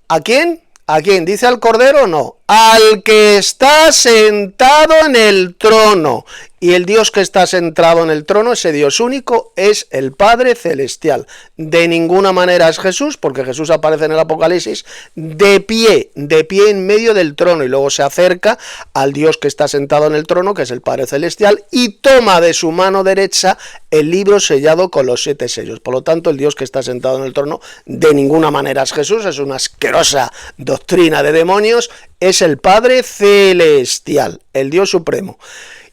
¿a quién? ¿A quién? ¿Dice al Cordero o no? Al que está sentado en el trono. Y el Dios que está sentado en el trono, ese Dios único, es el Padre Celestial. De ninguna manera es Jesús, porque Jesús aparece en el Apocalipsis de pie en medio del trono, y luego se acerca al Dios que está sentado en el trono, que es el Padre Celestial, y toma de su mano derecha el libro sellado con los 7 sellos. Por lo tanto, el Dios que está sentado en el trono de ninguna manera es Jesús, es una asquerosa doctrina de demonios, es el Padre Celestial, el Dios Supremo.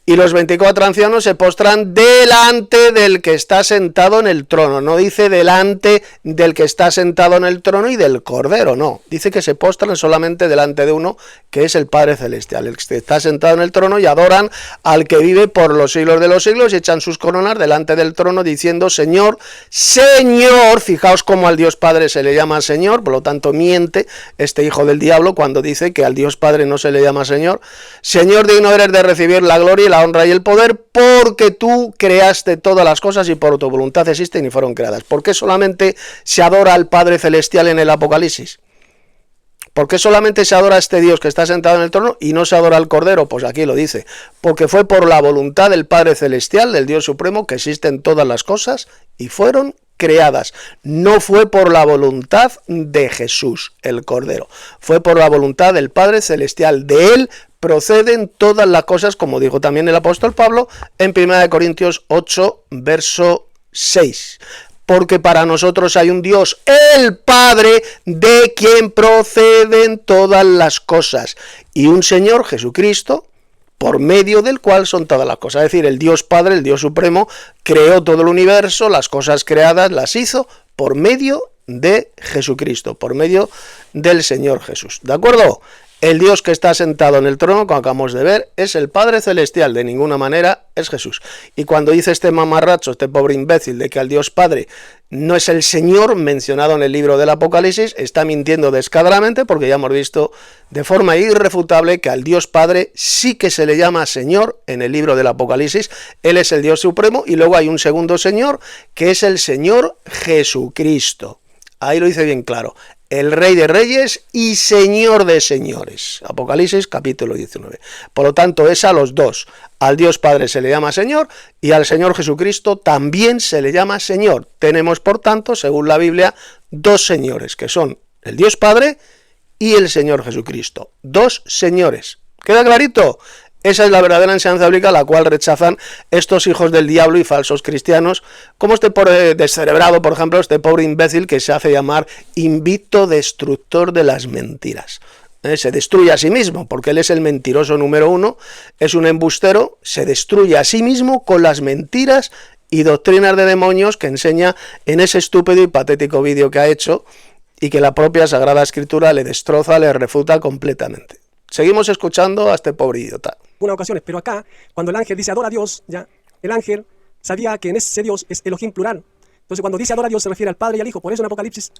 Y los 24 ancianos se postran delante del que está sentado en el trono. No dice delante del que está sentado en el trono y del Cordero, no. Dice que se postran solamente delante de uno, que es el Padre Celestial, el que está sentado en el trono, y adoran al que vive por los siglos de los siglos y echan sus coronas delante del trono diciendo: Señor, Señor. Fijaos cómo al Dios Padre se le llama Señor, por lo tanto miente este hijo del diablo cuando dice que al Dios Padre no se le llama Señor. Señor, digno eres de recibir la gloria y la honra y el poder, porque tú creaste todas las cosas y por tu voluntad existen y fueron creadas. ¿Por qué solamente se adora al Padre Celestial en el Apocalipsis? ¿Por qué solamente se adora a este Dios que está sentado en el trono y no se adora al Cordero? Pues aquí lo dice, porque fue por la voluntad del Padre Celestial, del Dios Supremo, que existen todas las cosas y fueron creadas. No fue por la voluntad de Jesús, el Cordero, fue por la voluntad del Padre Celestial. De él proceden todas las cosas, como dijo también el apóstol Pablo en 1 Corintios 8, verso 6. Porque para nosotros hay un Dios, el Padre, de quien proceden todas las cosas, y un Señor, Jesucristo, por medio del cual son todas las cosas. Es decir, el Dios Padre, el Dios Supremo, creó todo el universo, las cosas creadas las hizo por medio de Jesucristo, por medio del Señor Jesús. ¿De acuerdo? El Dios que está sentado en el trono, como acabamos de ver, es el Padre Celestial, de ninguna manera es Jesús. Y cuando dice este mamarracho, este pobre imbécil, de que al Dios Padre no es el Señor mencionado en el libro del Apocalipsis, está mintiendo descaradamente, porque ya hemos visto de forma irrefutable que al Dios Padre sí que se le llama Señor en el libro del Apocalipsis. Él es el Dios Supremo y luego hay un segundo Señor, que es el Señor Jesucristo. Ahí lo dice bien claro. El Rey de Reyes y Señor de Señores. Apocalipsis capítulo 19. Por lo tanto, es a los dos. Al Dios Padre se le llama Señor y al Señor Jesucristo también se le llama Señor. Tenemos, por tanto, según la Biblia, dos señores, que son el Dios Padre y el Señor Jesucristo. Dos señores. ¿Queda clarito? Esa es la verdadera enseñanza bíblica, la cual rechazan estos hijos del diablo y falsos cristianos, como este pobre descerebrado, por ejemplo, este pobre imbécil que se hace llamar invicto destructor de las mentiras. Se destruye a sí mismo, porque él es el mentiroso número uno, es un embustero, se destruye a sí mismo con las mentiras y doctrinas de demonios que enseña en ese estúpido y patético vídeo que ha hecho y que la propia Sagrada Escritura le destroza, le refuta completamente. Seguimos escuchando a este pobre idiota. Unas ocasiones, pero acá, cuando el ángel dice adora a Dios, ya, el ángel sabía que en ese Dios es Elohim plural. Entonces cuando dice adora a Dios se refiere al Padre y al Hijo, por eso en Apocalipsis.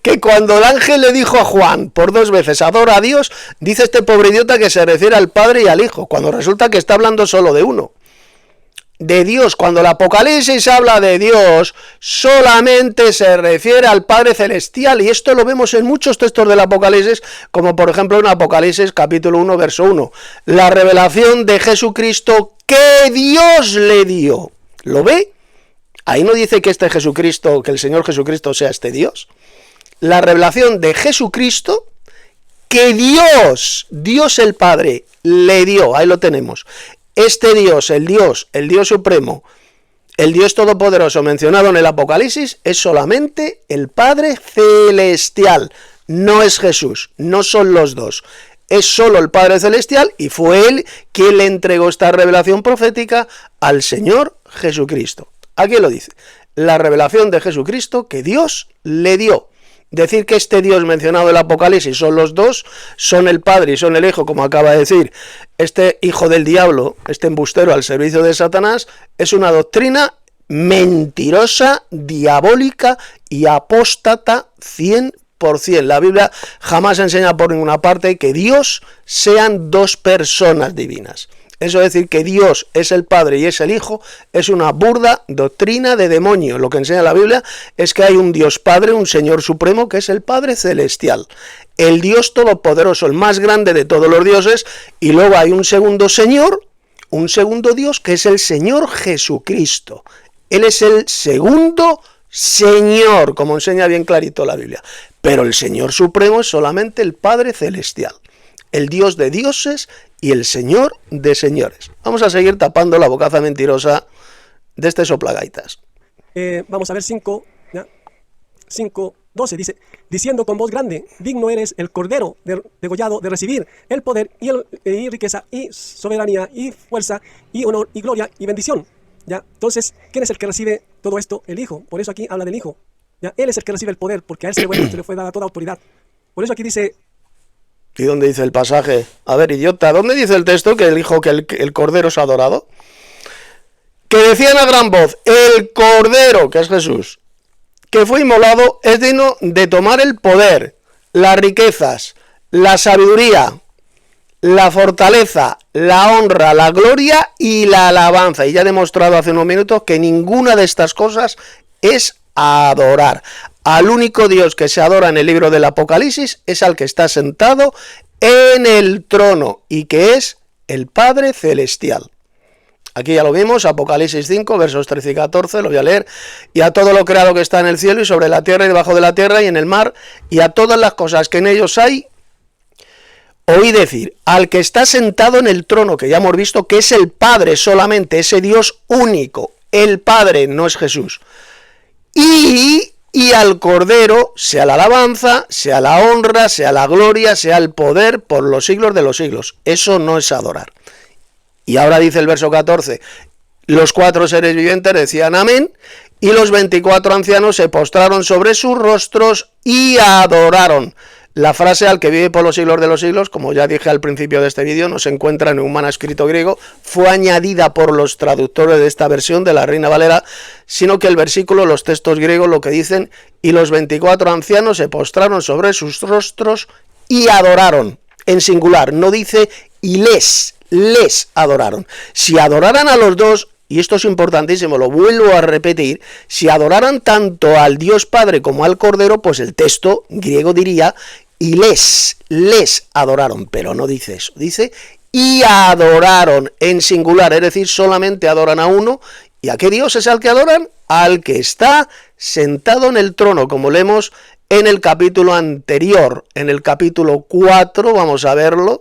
Que cuando el ángel le dijo a Juan por dos veces adora a Dios, dice este pobre idiota que se refiere al Padre y al Hijo, cuando resulta que está hablando solo de uno. De Dios, cuando el Apocalipsis habla de Dios, solamente se refiere al Padre Celestial, y esto lo vemos en muchos textos del Apocalipsis, como por ejemplo en Apocalipsis capítulo 1, verso 1, la revelación de Jesucristo que Dios le dio. ¿Lo ve? Ahí no dice que este Jesucristo, que el Señor Jesucristo sea este Dios. La revelación de Jesucristo que Dios el Padre, le dio. Ahí lo tenemos. Este Dios, el Dios Supremo, el Dios Todopoderoso mencionado en el Apocalipsis, es solamente el Padre Celestial, no es Jesús, no son los dos, es solo el Padre Celestial y fue él quien le entregó esta revelación profética al Señor Jesucristo. Aquí lo dice, la revelación de Jesucristo que Dios le dio. Decir que este Dios mencionado en el Apocalipsis son los dos, son el Padre y son el Hijo, como acaba de decir este hijo del diablo, este embustero al servicio de Satanás, es una doctrina mentirosa, diabólica y apóstata 100%. La Biblia jamás enseña por ninguna parte que Dios sean dos personas divinas. Eso es decir, que Dios es el Padre y es el Hijo, es una burda doctrina de demonio. Lo que enseña la Biblia es que hay un Dios Padre, un Señor Supremo, que es el Padre Celestial, el Dios Todopoderoso, el más grande de todos los dioses, y luego hay un segundo Señor, un segundo Dios, que es el Señor Jesucristo. Él es el segundo Señor, como enseña bien clarito la Biblia. Pero el Señor Supremo es solamente el Padre Celestial, el Dios de dioses y el Señor de señores. Vamos a seguir tapando la bocaza mentirosa de este soplagaitas. Vamos a ver 5 12 dice, diciendo con voz grande, digno eres el Cordero degollado de recibir el poder y riqueza y soberanía y fuerza y honor y gloria y bendición. ¿Ya? Entonces, ¿quién es el que recibe todo esto? El Hijo. Por eso aquí habla del Hijo. ¿Ya? Él es el que recibe el poder, porque a él se le fue dada toda autoridad. Por eso aquí dice... ¿Y dónde dice el pasaje? A ver, idiota, ¿dónde dice el texto que el Hijo, que el Cordero es adorado? Que decían a gran voz, el Cordero, que es Jesús, que fue inmolado, es digno de tomar el poder, las riquezas, la sabiduría, la fortaleza, la honra, la gloria y la alabanza. Y ya he demostrado hace unos minutos que ninguna de estas cosas es adorar. Al único Dios que se adora en el libro del Apocalipsis es al que está sentado en el trono y que es el Padre Celestial. Aquí ya lo vimos, Apocalipsis 5, versos 13 y 14, lo voy a leer. Y a todo lo creado que está en el cielo y sobre la tierra y debajo de la tierra y en el mar, y a todas las cosas que en ellos hay, oí decir, al que está sentado en el trono, que ya hemos visto que es el Padre solamente, ese Dios único, el Padre, no es Jesús. Y al Cordero, sea la alabanza, sea la honra, sea la gloria, sea el poder por los siglos de los siglos. Eso no es adorar. Y ahora dice el verso 14, los 4 seres vivientes decían amén, y los 24 ancianos se postraron sobre sus rostros y adoraron. La frase al que vive por los siglos de los siglos, como ya dije al principio de este vídeo, no se encuentra en un manuscrito griego, fue añadida por los traductores de esta versión de la Reina Valera, sino que el versículo, los textos griegos lo que dicen, y los 24 ancianos se postraron sobre sus rostros y adoraron, en singular, no dice y les adoraron. Si adoraran a los dos, y esto es importantísimo, lo vuelvo a repetir, si adoraran tanto al Dios Padre como al Cordero, pues el texto griego diría, y les adoraron, pero no dice eso, dice, y adoraron en singular, es decir, solamente adoran a uno. ¿Y a qué Dios es al que adoran? Al que está sentado en el trono, como leemos en el capítulo anterior, en el capítulo 4, vamos a verlo.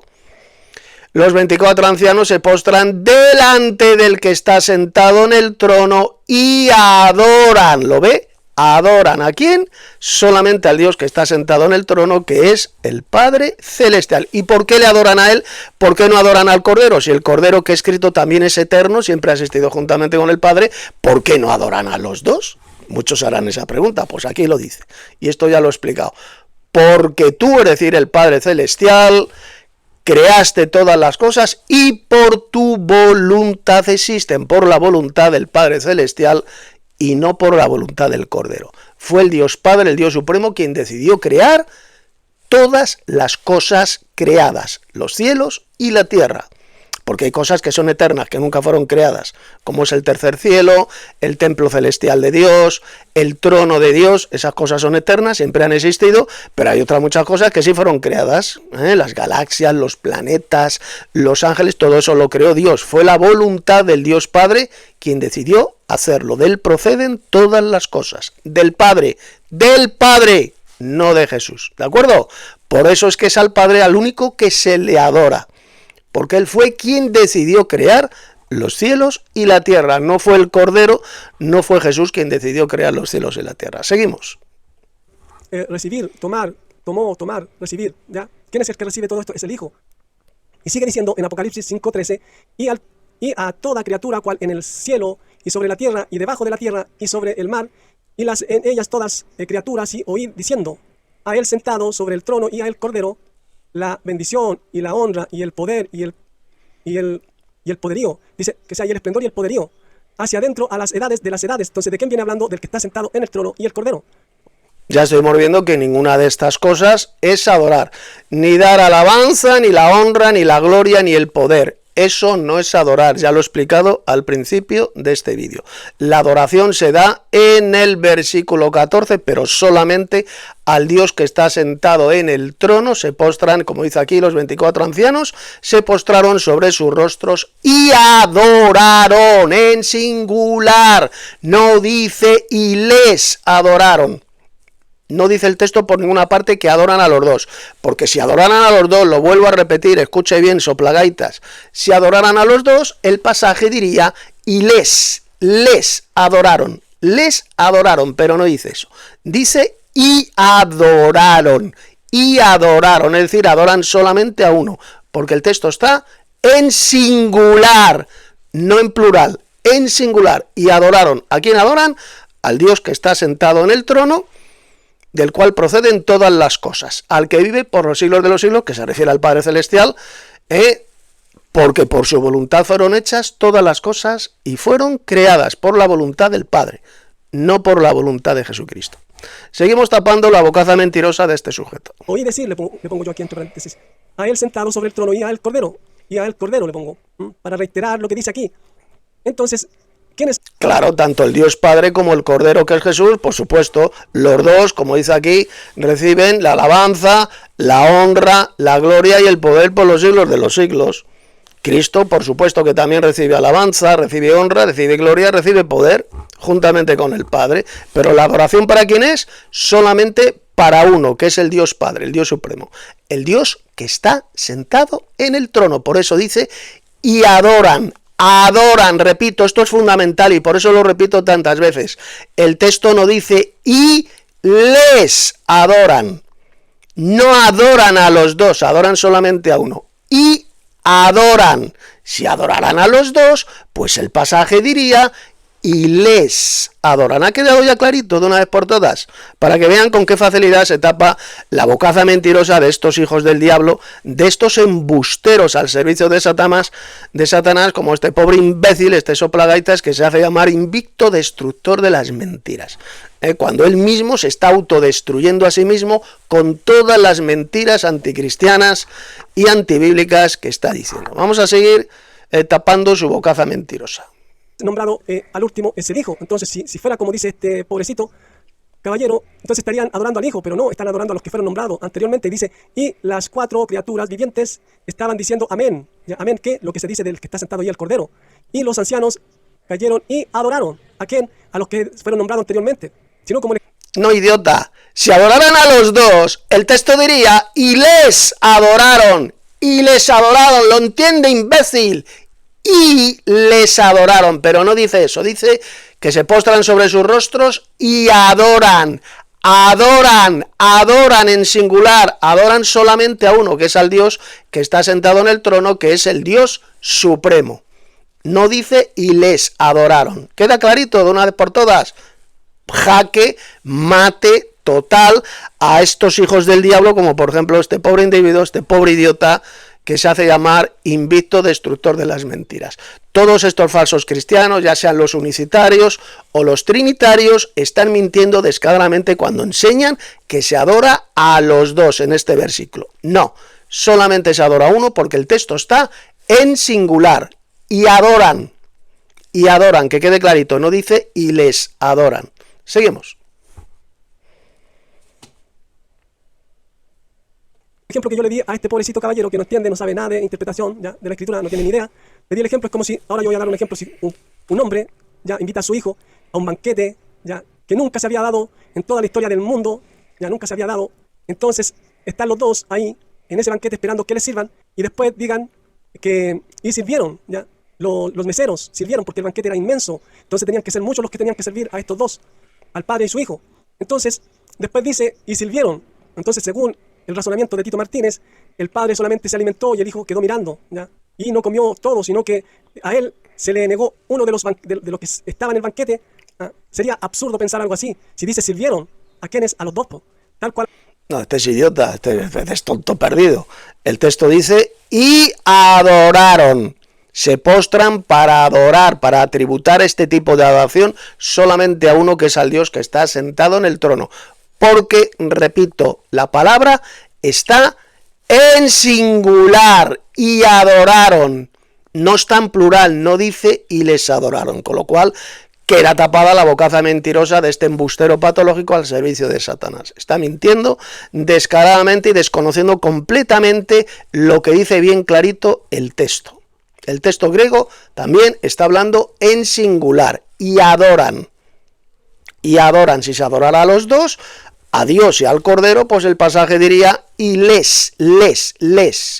Los 24 ancianos se postran delante del que está sentado en el trono y adoran, ¿lo ve? Adoran ¿a quién? Solamente al Dios que está sentado en el trono, que es el Padre Celestial. ¿Y por qué le adoran a él? ¿Por qué no adoran al Cordero? Si el Cordero que he escrito también es eterno, siempre ha existido juntamente con el Padre, ¿por qué no adoran a los dos? Muchos harán esa pregunta, pues aquí lo dice. Y esto ya lo he explicado. Porque tú, es decir, el Padre Celestial, creaste todas las cosas y por tu voluntad existen, por la voluntad del Padre Celestial y no por la voluntad del Cordero. Fue el Dios Padre, el Dios Supremo, quien decidió crear todas las cosas creadas, los cielos y la tierra. Porque hay cosas que son eternas, que nunca fueron creadas, como es el tercer cielo, el templo celestial de Dios, el trono de Dios. Esas cosas son eternas, siempre han existido, pero hay otras muchas cosas que sí fueron creadas, las galaxias, los planetas, los ángeles, todo eso lo creó Dios. Fue la voluntad del Dios Padre quien decidió hacerlo. De él proceden todas las cosas, del Padre, no de Jesús, ¿de acuerdo? Por eso es que es al Padre al único que se le adora. Porque él fue quien decidió crear los cielos y la tierra. No fue el Cordero, no fue Jesús quien decidió crear los cielos y la tierra. Seguimos. Recibir, tomar, recibir. ¿Ya? ¿Quién es el que recibe todo esto? Es el Hijo. Y sigue diciendo en Apocalipsis 5:13, y a toda criatura cual en el cielo y sobre la tierra y debajo de la tierra y sobre el mar, y en ellas todas criaturas, y oír diciendo, a él sentado sobre el trono y a el Cordero, la bendición y la honra y el poder y el poderío. Dice que sea y el esplendor y el poderío hacia adentro a las edades de las edades. Entonces, ¿de quién viene hablando? Del que está sentado en el trono y el Cordero. Ya estamos viendo que ninguna de estas cosas es adorar. Ni dar alabanza, ni la honra, ni la gloria, ni el poder. Eso no es adorar, ya lo he explicado al principio de este vídeo. La adoración se da en el versículo 14, pero solamente al Dios que está sentado en el trono. Se postran, como dice aquí, los 24 ancianos, se postraron sobre sus rostros y adoraron en singular. No dice y les adoraron. No dice el texto por ninguna parte que adoran a los dos, porque si adoraran a los dos, lo vuelvo a repetir, escuche bien, soplagaitas, si adoraran a los dos, el pasaje diría, y les adoraron, pero no dice eso, dice y adoraron, es decir, adoran solamente a uno, porque el texto está en singular, no en plural, en singular, y adoraron. ¿A quién adoran? Al Dios que está sentado en el trono, del cual proceden todas las cosas, al que vive por los siglos de los siglos, que se refiere al Padre Celestial, porque por su voluntad fueron hechas todas las cosas y fueron creadas por la voluntad del Padre, no por la voluntad de Jesucristo. Seguimos tapando la bocaza mentirosa de este sujeto. Oí decir, le pongo yo aquí entre paréntesis, a él sentado sobre el trono y a él cordero le pongo, para reiterar lo que dice aquí. Entonces, ¿quién es? Claro, tanto el Dios Padre como el Cordero que es Jesús, por supuesto, los dos, como dice aquí, reciben la alabanza, la honra, la gloria y el poder por los siglos de los siglos. Cristo, por supuesto, que también recibe alabanza, recibe honra, recibe gloria, recibe poder, juntamente con el Padre. Pero la adoración, ¿para quién es? Solamente para uno, que es el Dios Padre, el Dios Supremo. El Dios que está sentado en el trono. Por eso dice, y adoran, repito, esto es fundamental y por eso lo repito tantas veces. El texto no dice, y les adoran. No adoran a los dos, adoran solamente a uno. Y adoran. Si adoraran a los dos, pues el pasaje diría, y les adoran. ¿Ha quedado ya clarito de una vez por todas? Para que vean con qué facilidad se tapa la bocaza mentirosa de estos hijos del diablo, de estos embusteros al servicio de Satanás, como este pobre imbécil, este soplagaitas que se hace llamar invicto destructor de las mentiras. Cuando él mismo se está autodestruyendo a sí mismo con todas las mentiras anticristianas y antibíblicas que está diciendo. Vamos a seguir tapando su bocaza mentirosa. Nombrado al último es el Hijo. Entonces, si fuera como dice este pobrecito caballero, entonces estarían adorando al Hijo, pero no, están adorando a los que fueron nombrados anteriormente. Dice, y las 4 criaturas vivientes estaban diciendo amén. ¿Ya? Amén, ¿qué? Lo que se dice del que está sentado ahí el Cordero. Y los ancianos cayeron y adoraron. ¿A quién? A los que fueron nombrados anteriormente. Sino como... No, idiota. Si adoraran a los dos, el texto diría, y les adoraron. Y les adoraron. ¿Lo entiende, imbécil? Y les adoraron, pero no dice eso, dice que se postran sobre sus rostros y adoran en singular, adoran solamente a uno, que es al Dios que está sentado en el trono, que es el Dios Supremo. No dice y les adoraron. ¿Queda clarito de una vez por todas? Jaque mate total a estos hijos del diablo, como por ejemplo este pobre individuo, este pobre idiota, que se hace llamar invicto destructor de las mentiras. Todos estos falsos cristianos, ya sean los unicitarios o los trinitarios, están mintiendo descaradamente cuando enseñan que se adora a los dos en este versículo. No, solamente se adora a uno porque el texto está en singular. Y adoran, que quede clarito, no dice y les adoran. Seguimos. Ejemplo que yo le di a este pobrecito caballero que no entiende, no sabe nada de interpretación ya, de la escritura, no tiene ni idea. Le di el ejemplo, es como si, ahora yo voy a dar un ejemplo, si un hombre ya invita a su hijo a un banquete ya que nunca se había dado en toda la historia del mundo, ya nunca se había dado. Entonces están los dos ahí en ese banquete esperando que les sirvan y después digan que y sirvieron, ya los meseros sirvieron porque el banquete era inmenso. Entonces tenían que ser muchos los que tenían que servir a estos dos, al padre y su hijo. Entonces después dice y sirvieron. Entonces según el razonamiento de Tito Martínez, el padre solamente se alimentó y el hijo quedó mirando, ¿ya? Y no comió todo, sino que a él se le negó uno de los que estaban en el banquete. ¿Ah? Sería absurdo pensar algo así. Si dice sirvieron, ¿a quiénes? A los dos, tal cual. No, este es idiota, este es tonto perdido. El texto dice, y adoraron. Se postran para adorar, para tributar este tipo de adoración solamente a uno, que es al Dios que está sentado en el trono. Porque, repito, la palabra está en singular, y adoraron. No está en plural, no dice y les adoraron. Con lo cual, queda tapada la bocaza mentirosa de este embustero patológico al servicio de Satanás. Está mintiendo descaradamente y desconociendo completamente lo que dice bien clarito el texto. El texto griego también está hablando en singular, y adoran. Y adoran, si se adorara a los dos, a Dios y al Cordero, pues el pasaje diría, y les,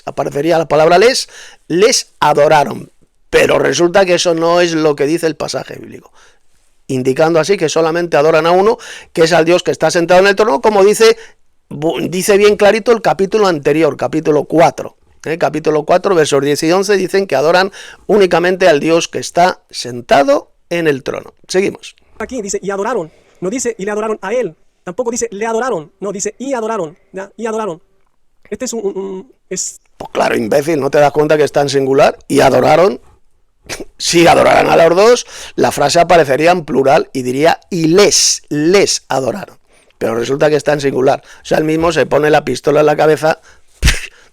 aparecería la palabra les adoraron. Pero resulta que eso no es lo que dice el pasaje bíblico. indicando así que solamente adoran a uno, que es al Dios que está sentado en el trono, como dice bien clarito el capítulo anterior, capítulo 4. Capítulo 4, versos 10 y 11 dicen que adoran únicamente al Dios que está sentado en el trono. Seguimos. Aquí dice, y adoraron. No dice, y le adoraron a él. Tampoco dice, le adoraron. No, dice, y adoraron. ¿Ya? Y adoraron. Este es es... Pues claro, imbécil, ¿no te das cuenta que está en singular? Y adoraron. Si adoraran a los dos, la frase aparecería en plural y diría, y les adoraron. Pero resulta que está en singular. O sea, él mismo se pone la pistola en la cabeza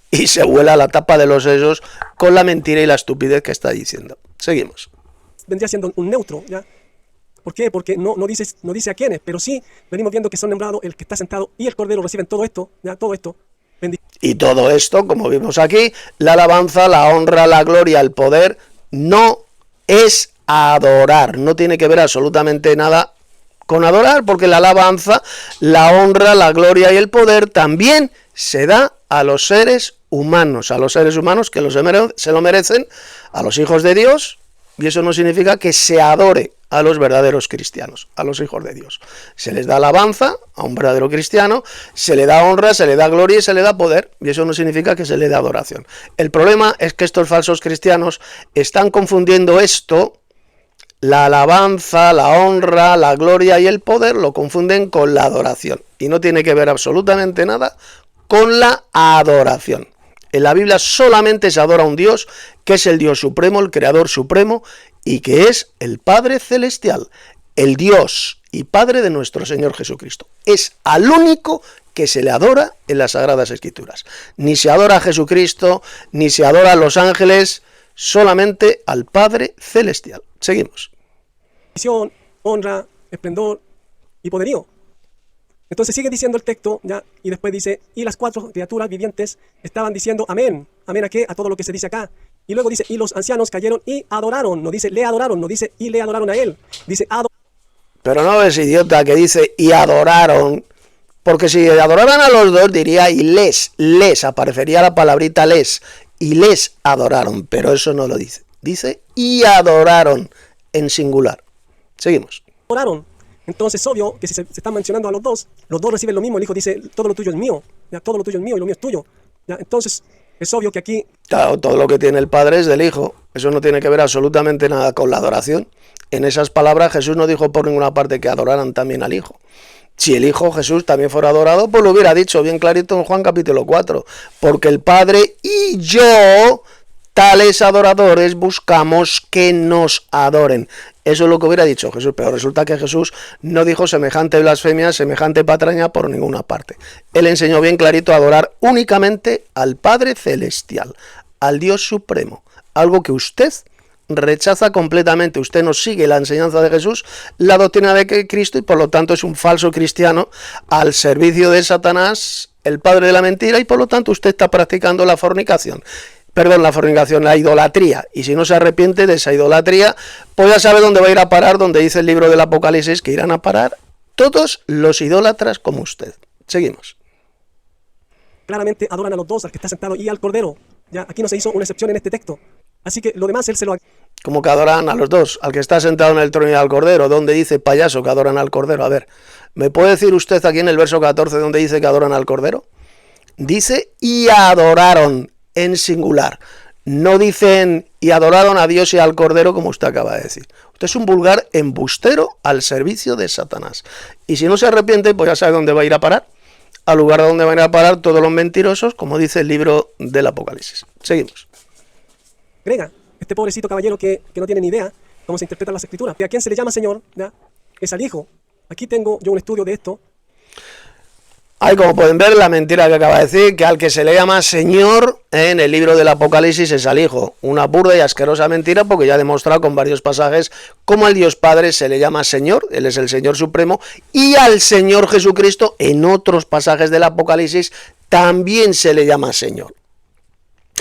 y se vuela la tapa de los sesos con la mentira y la estupidez que está diciendo. Seguimos. Vendría siendo un neutro, ¿ya? ¿Por qué? Porque no dice a quiénes, pero sí venimos viendo que son nombrados el que está sentado y el Cordero reciben todo esto, ¿ya? Todo esto. Y todo esto, como vimos aquí, la alabanza, la honra, la gloria, el poder, no es adorar. No tiene que ver absolutamente nada con adorar, porque la alabanza, la honra, la gloria y el poder también se da a los seres humanos, que se lo merecen, a los hijos de Dios, y eso no significa que se adore a los verdaderos cristianos, a los hijos de Dios. Se les da alabanza a un verdadero cristiano, se le da honra, se le da gloria y se le da poder, y eso no significa que se le dé adoración. El problema es que estos falsos cristianos están confundiendo esto, la alabanza, la honra, la gloria y el poder, lo confunden con la adoración, y no tiene que ver absolutamente nada con la adoración. En la Biblia solamente se adora a un Dios, que es el Dios supremo, el Creador supremo, y que es el Padre Celestial, el Dios y Padre de nuestro Señor Jesucristo. Es al único que se le adora en las Sagradas Escrituras. Ni se adora a Jesucristo, ni se adora a los ángeles, solamente al Padre Celestial. Seguimos. Honra, esplendor y poderío. Entonces sigue diciendo el texto, ¿ya? Y después dice, y las 4 criaturas vivientes estaban diciendo amén. ¿Amén a qué? A todo lo que se dice acá. Y luego dice, y los ancianos cayeron y adoraron. No dice, le adoraron, no dice, y le adoraron a él. Dice, Pero no es idiota que dice, y adoraron, porque si adoraran a los dos, diría, y les, aparecería la palabrita les, y les adoraron, pero eso no lo dice. Dice, y adoraron, en singular. Seguimos. Adoraron. Entonces es obvio que si se están mencionando a los dos reciben lo mismo. El hijo dice, todo lo tuyo es mío, ¿ya? Todo lo tuyo es mío y lo mío es tuyo, ¿ya? Entonces es obvio que aquí... Claro, todo lo que tiene el Padre es del Hijo. Eso no tiene que ver absolutamente nada con la adoración. En esas palabras Jesús no dijo por ninguna parte que adoraran también al Hijo. Si el Hijo Jesús también fuera adorado, pues lo hubiera dicho bien clarito en Juan capítulo 4. Porque el Padre y yo, tales adoradores, buscamos que nos adoren. Eso es lo que hubiera dicho Jesús, pero resulta que Jesús no dijo semejante blasfemia, semejante patraña por ninguna parte. Él enseñó bien clarito a adorar únicamente al Padre Celestial, al Dios Supremo, algo que usted rechaza completamente. Usted no sigue la enseñanza de Jesús, la doctrina de Cristo, y por lo tanto es un falso cristiano al servicio de Satanás, el padre de la mentira, y por lo tanto usted está practicando la fornicación. La idolatría, y si no se arrepiente de esa idolatría, pues ya sabe dónde va a ir a parar, donde dice el libro del Apocalipsis que irán a parar todos los idólatras como usted. Seguimos. Claramente adoran a los dos, al que está sentado y al Cordero. Ya, aquí no se hizo una excepción en este texto. Así que lo demás él se lo... Como que adoran a los dos, al que está sentado en el trono y al Cordero. ¿Dónde dice payaso que adoran al Cordero? A ver, ¿me puede decir usted aquí en el verso 14 dónde dice que adoran al Cordero? Dice, y adoraron, en singular. No dicen y adoraron a Dios y al Cordero como usted acaba de decir. Usted es un vulgar embustero al servicio de Satanás. Y si no se arrepiente, pues ya sabe dónde va a ir a parar. Al lugar donde van a ir a parar todos los mentirosos, como dice el libro del Apocalipsis. Seguimos. Agrega, este pobrecito caballero que no tiene ni idea cómo se interpretan las escrituras. ¿A quién se le llama Señor? ¿Ya? Es al Hijo. Aquí tengo yo un estudio de esto. Ahí, como pueden ver, la mentira que acaba de decir, que al que se le llama Señor en el libro del Apocalipsis es al Hijo. Una burda y asquerosa mentira, porque ya ha demostrado con varios pasajes cómo al Dios Padre se le llama Señor, Él es el Señor Supremo, y al Señor Jesucristo en otros pasajes del Apocalipsis también se le llama Señor.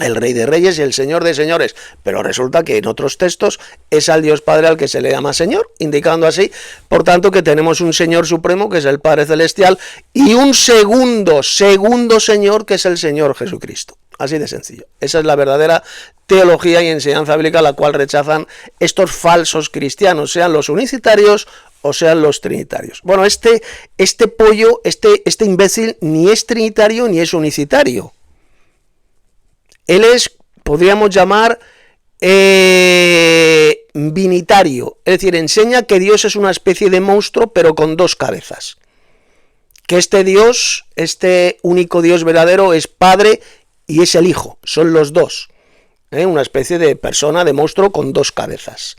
El Rey de Reyes y el Señor de Señores, pero resulta que en otros textos es al Dios Padre al que se le llama Señor, indicando así, por tanto, que tenemos un Señor Supremo, que es el Padre Celestial, y un segundo Señor, que es el Señor Jesucristo. Así de sencillo. Esa es la verdadera teología y enseñanza bíblica la cual rechazan estos falsos cristianos, sean los unicitarios o sean los trinitarios. Bueno, este pollo, este imbécil, ni es trinitario ni es unicitario. Él es, podríamos llamar, binitario, es decir, enseña que Dios es una especie de monstruo pero con dos cabezas, que este Dios, este único Dios verdadero es Padre y es el Hijo, son los dos, una especie de persona, de monstruo con dos cabezas.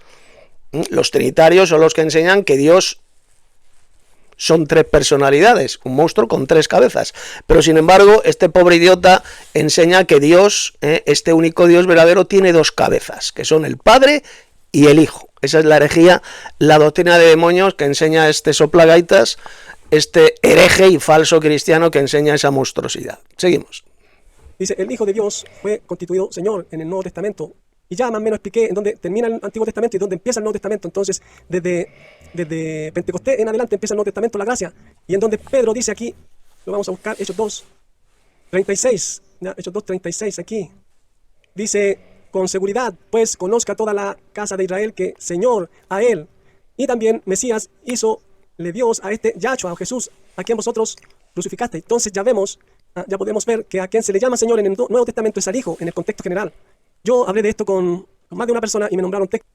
Los trinitarios son los que enseñan que Dios son tres personalidades, un monstruo con tres cabezas. Pero sin embargo, este pobre idiota enseña que Dios, este único Dios verdadero, tiene dos cabezas, que son el Padre y el Hijo. Esa es la herejía, la doctrina de demonios que enseña este soplagaitas, este hereje y falso cristiano que enseña esa monstruosidad. Seguimos. Dice, el Hijo de Dios fue constituido Señor en el Nuevo Testamento. Y ya más o menos expliqué en dónde termina el Antiguo Testamento y dónde empieza el Nuevo Testamento. Entonces, desde Pentecostés en adelante empieza el Nuevo Testamento, la gracia. Y en donde Pedro dice aquí, lo vamos a buscar, Hechos 2:36, Hechos 2:36 aquí. Dice, con seguridad, pues conozca toda la casa de Israel que Señor a él. Y también Mesías le Dios a este Yahshua, a Jesús, a quien vosotros crucificaste. Entonces ya vemos, ya podemos ver que a quien se le llama Señor en el Nuevo Testamento es al Hijo, en el contexto general. Yo hablé de esto con más de una persona y me nombraron textos.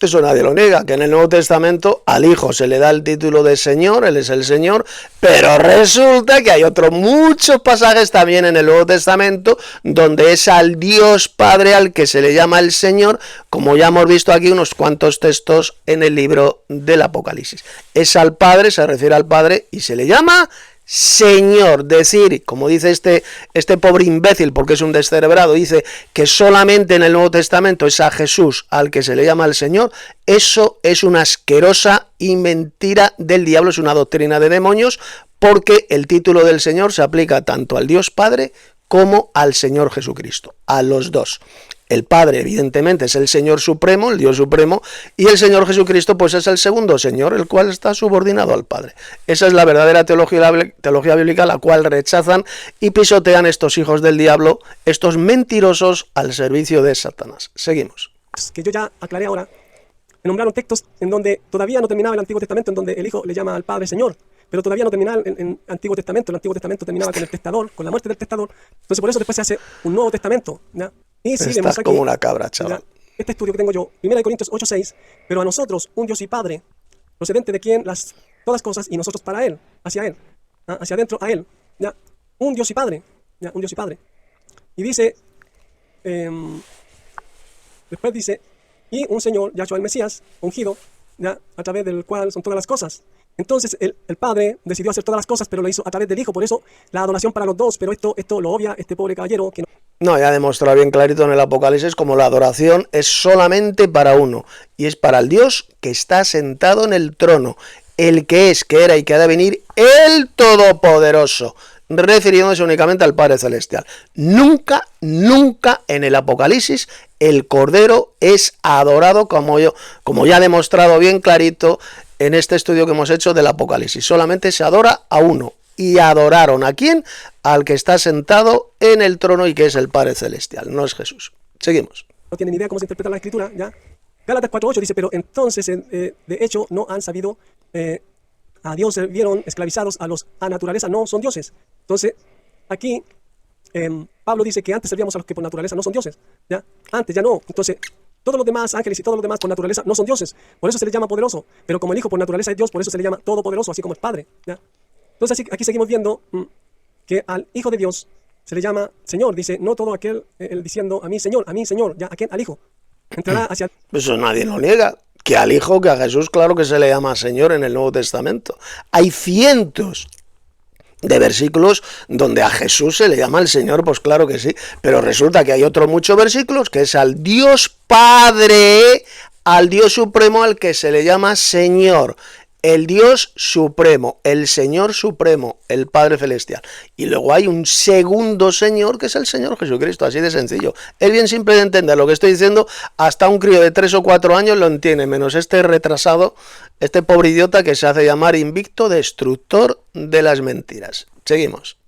Eso nadie lo niega, que en el Nuevo Testamento al Hijo se le da el título de Señor, Él es el Señor, pero resulta que hay otros muchos pasajes también en el Nuevo Testamento donde es al Dios Padre al que se le llama el Señor, como ya hemos visto aquí unos cuantos textos en el libro del Apocalipsis. Es al Padre, se refiere al Padre y se le llama Señor. Decir, como dice este pobre imbécil, porque es un descerebrado, dice que solamente en el Nuevo Testamento es a Jesús al que se le llama el Señor, eso es una asquerosa y mentira del diablo, es una doctrina de demonios, porque el título del Señor se aplica tanto al Dios Padre como al Señor Jesucristo, a los dos. El Padre, evidentemente, es el Señor Supremo, el Dios Supremo, y el Señor Jesucristo, pues es el segundo Señor, el cual está subordinado al Padre. Esa es la verdadera teología bíblica, la cual rechazan y pisotean estos hijos del diablo, estos mentirosos al servicio de Satanás. Seguimos. Que yo ya aclaré ahora, me nombraron textos en donde todavía no terminaba el Antiguo Testamento, en donde el Hijo le llama al Padre Señor, pero todavía no terminaba el Antiguo Testamento. El Antiguo Testamento terminaba con el testador, con la muerte del testador. Entonces por eso después se hace un Nuevo Testamento, ¿ya? Y sí, estás aquí, como una cabra, chaval. Este estudio que tengo yo, 1 Corintios 8:6, pero a nosotros, un Dios y Padre, procedente de quien todas cosas y nosotros para Él, hacia Él, hacia adentro a Él, ¿ya? Un Dios y Padre, ¿ya? Un Dios y Padre. Y dice, después dice, y un Señor, Yahshua el Mesías, ungido, ¿ya? A través del cual son todas las cosas. Entonces el Padre decidió hacer todas las cosas, pero lo hizo a través del Hijo, por eso la adoración para los dos, pero esto lo obvia este pobre caballero que no, ya demostrado bien clarito en el Apocalipsis como la adoración es solamente para uno, y es para el Dios que está sentado en el trono, el que es, que era y que ha de venir, el Todopoderoso, refiriéndose únicamente al Padre Celestial. Nunca, nunca en el Apocalipsis el Cordero es adorado como ya he demostrado bien clarito en este estudio que hemos hecho del Apocalipsis. Solamente se adora a uno. ¿Y adoraron a quién? Al que está sentado en el trono y que es el Padre Celestial, no es Jesús. Seguimos. No tienen idea cómo se interpreta la Escritura, ¿ya? Gálatas 4:8 dice, pero entonces, de hecho, no han sabido, a Dios se vieron esclavizados a naturaleza, no son dioses. Entonces, aquí, Pablo dice que antes servíamos a los que por naturaleza no son dioses, ¿ya? Antes, ya no. Entonces, todos los demás ángeles y todos los demás por naturaleza no son dioses. Por eso se les llama poderoso. Pero como el Hijo por naturaleza es Dios, por eso se le llama todopoderoso, así como el Padre, ¿ya? Entonces aquí seguimos viendo que al Hijo de Dios se le llama Señor. Dice, no todo aquel, él diciendo a mí Señor, ya, ¿a quién? Al Hijo. Entrará hacia... Eso nadie lo niega, que al Hijo, que a Jesús, claro que se le llama Señor en el Nuevo Testamento. Hay cientos de versículos donde a Jesús se le llama el Señor, pues claro que sí, pero resulta que hay otros muchos versículos que es al Dios Padre, al Dios Supremo al que se le llama Señor. El Dios Supremo, el Señor Supremo, el Padre Celestial. Y luego hay un segundo Señor, que es el Señor Jesucristo, así de sencillo. Es bien simple de entender lo que estoy diciendo, hasta un crío de 3 o 4 años lo entiende, menos este retrasado, este pobre idiota que se hace llamar invicto, destructor de las mentiras. Seguimos.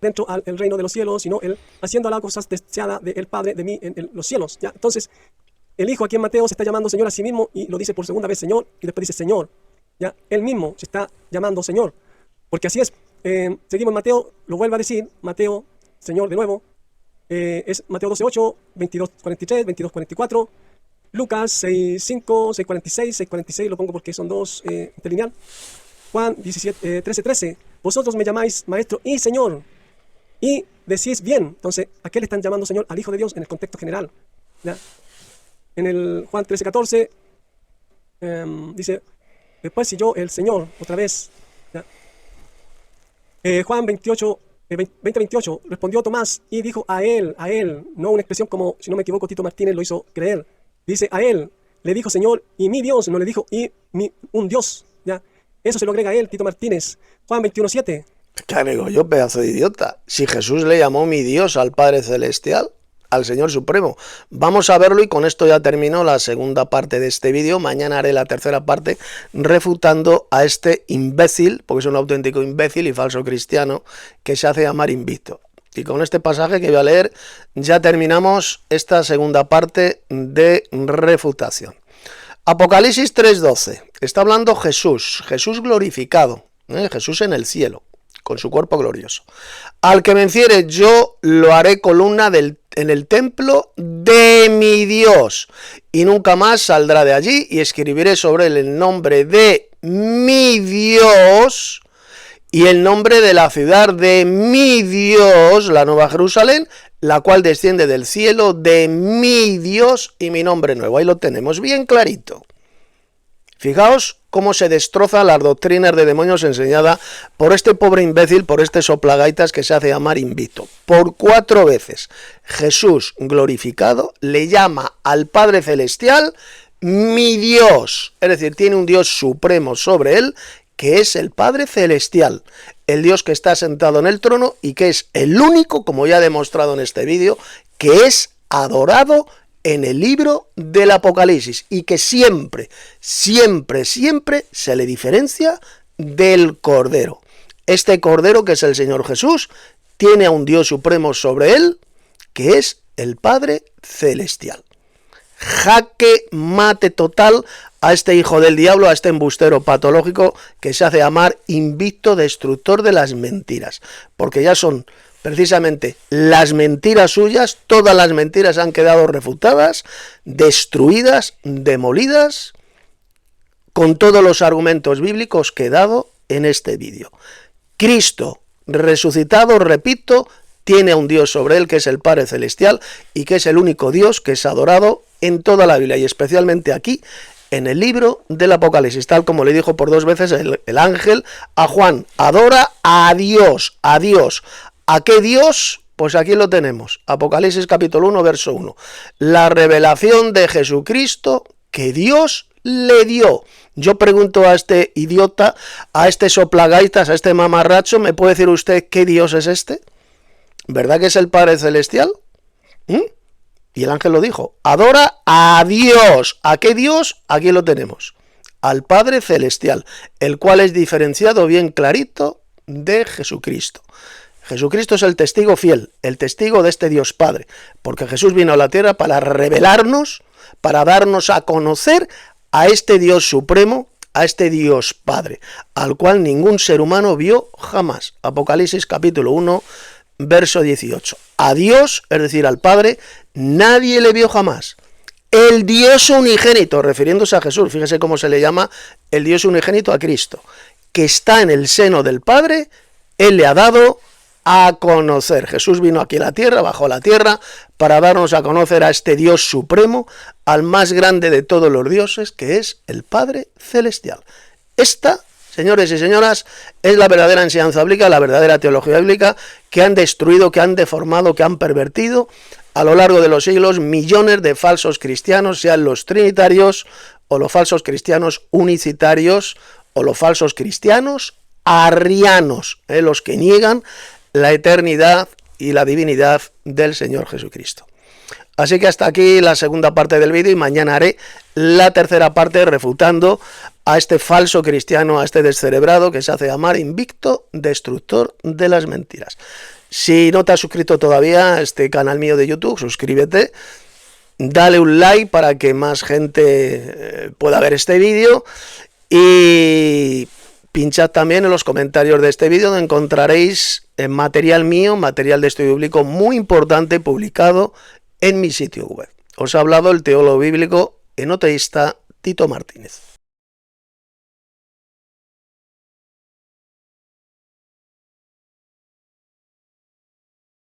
dentro al el reino de los cielos, sino él haciendo las cosas deseadas del Padre de mí en los cielos. ¿Ya? Entonces, el Hijo aquí en Mateo se está llamando Señor a sí mismo y lo dice por segunda vez Señor y después dice Señor. ¿Ya? Él mismo se está llamando Señor. Porque así es. Seguimos en Mateo, lo vuelvo a decir, Mateo, Señor de nuevo. Es Mateo 12:8, 22:43, 22:44. Lucas 6:5, 6:46, 6:46, lo pongo porque son dos interlineal. Juan 13:13. Vosotros me llamáis Maestro y Señor. Y decís bien. Entonces, ¿a qué le están llamando Señor? Al Hijo de Dios en el contexto general. ¿Ya? En el Juan 13:14 dice, después si yo, el Señor, otra vez. ¿Ya? Juan 20:28, respondió Tomás y dijo a él, no una expresión como, si no me equivoco, Tito Martínez lo hizo creer. Dice a él, le dijo Señor y mi Dios, no le dijo un Dios. ¿Ya? Eso se lo agrega a él, Tito Martínez. Juan 21:7. ¿Qué digo yo, pedazo de idiota? Si Jesús le llamó mi Dios al Padre Celestial, al Señor Supremo. Vamos a verlo y con esto ya termino la segunda parte de este vídeo. Mañana haré la tercera parte refutando a este imbécil, porque es un auténtico imbécil y falso cristiano, que se hace llamar invicto. Y con este pasaje que voy a leer ya terminamos esta segunda parte de refutación. Apocalipsis 3:12. Está hablando Jesús glorificado, Jesús en el cielo, con su cuerpo glorioso. Al que venciere yo lo haré columna en el templo de mi Dios, y nunca más saldrá de allí, y escribiré sobre él el nombre de mi Dios y el nombre de la ciudad de mi Dios, la Nueva Jerusalén, la cual desciende del cielo de mi Dios y mi nombre nuevo. Ahí lo tenemos bien clarito. Fijaos cómo se destrozan las doctrinas de demonios enseñadas por este pobre imbécil, por este soplagaitas que se hace llamar invicto. Por 4 veces Jesús glorificado le llama al Padre Celestial mi Dios. Es decir, tiene un Dios supremo sobre él, que es el Padre Celestial, el Dios que está sentado en el trono y que es el único, como ya he demostrado en este vídeo, que es adorado en el libro del Apocalipsis y que siempre, siempre, siempre se le diferencia del Cordero. Este Cordero, que es el Señor Jesús, tiene a un Dios supremo sobre él, que es el Padre Celestial. Jaque mate total a este hijo del diablo, a este embustero patológico que se hace llamar invicto, destructor de las mentiras, porque ya son precisamente las mentiras suyas, todas las mentiras han quedado refutadas, destruidas, demolidas, con todos los argumentos bíblicos que he dado en este vídeo. Cristo resucitado, repito, tiene a un Dios sobre él que es el Padre Celestial y que es el único Dios que es adorado en toda la Biblia y especialmente aquí en el libro del Apocalipsis, tal como le dijo por 2 veces el ángel a Juan: adora a Dios, a Dios. ¿A qué Dios? Pues aquí lo tenemos, Apocalipsis capítulo 1, verso 1. La revelación de Jesucristo que Dios le dio. Yo pregunto a este idiota, a este soplagaitas, a este mamarracho, ¿me puede decir usted qué Dios es este? ¿Verdad que es el Padre Celestial? Y el ángel lo dijo, adora a Dios. ¿A qué Dios? Aquí lo tenemos, al Padre Celestial, el cual es diferenciado bien clarito de Jesucristo. Jesucristo es el testigo fiel, el testigo de este Dios Padre, porque Jesús vino a la tierra para revelarnos, para darnos a conocer a este Dios supremo, a este Dios Padre, al cual ningún ser humano vio jamás. Apocalipsis capítulo 1, verso 18. A Dios, es decir, al Padre, nadie le vio jamás. El Dios unigénito, refiriéndose a Jesús, fíjese cómo se le llama el Dios unigénito a Cristo, que está en el seno del Padre, Él le ha dado a conocer. Jesús vino aquí a la tierra, bajó a la tierra, para darnos a conocer a este Dios supremo, al más grande de todos los dioses, que es el Padre Celestial. Esta, señores y señoras, es la verdadera enseñanza bíblica, la verdadera teología bíblica, que han destruido, que han deformado, que han pervertido a lo largo de los siglos millones de falsos cristianos, sean los trinitarios, o los falsos cristianos unicitarios, o los falsos cristianos arrianos, los que niegan la eternidad y la divinidad del Señor Jesucristo. Así que hasta aquí la segunda parte del vídeo y mañana haré la tercera parte refutando a este falso cristiano, a este descerebrado que se hace llamar invicto, destructor de las mentiras. Si no te has suscrito todavía a este canal mío de YouTube, suscríbete, dale un like para que más gente pueda ver este vídeo y pinchad también en los comentarios de este vídeo, donde encontraréis material mío, material de estudio bíblico muy importante publicado en mi sitio web. Os ha hablado el teólogo bíblico enoteísta Tito Martínez.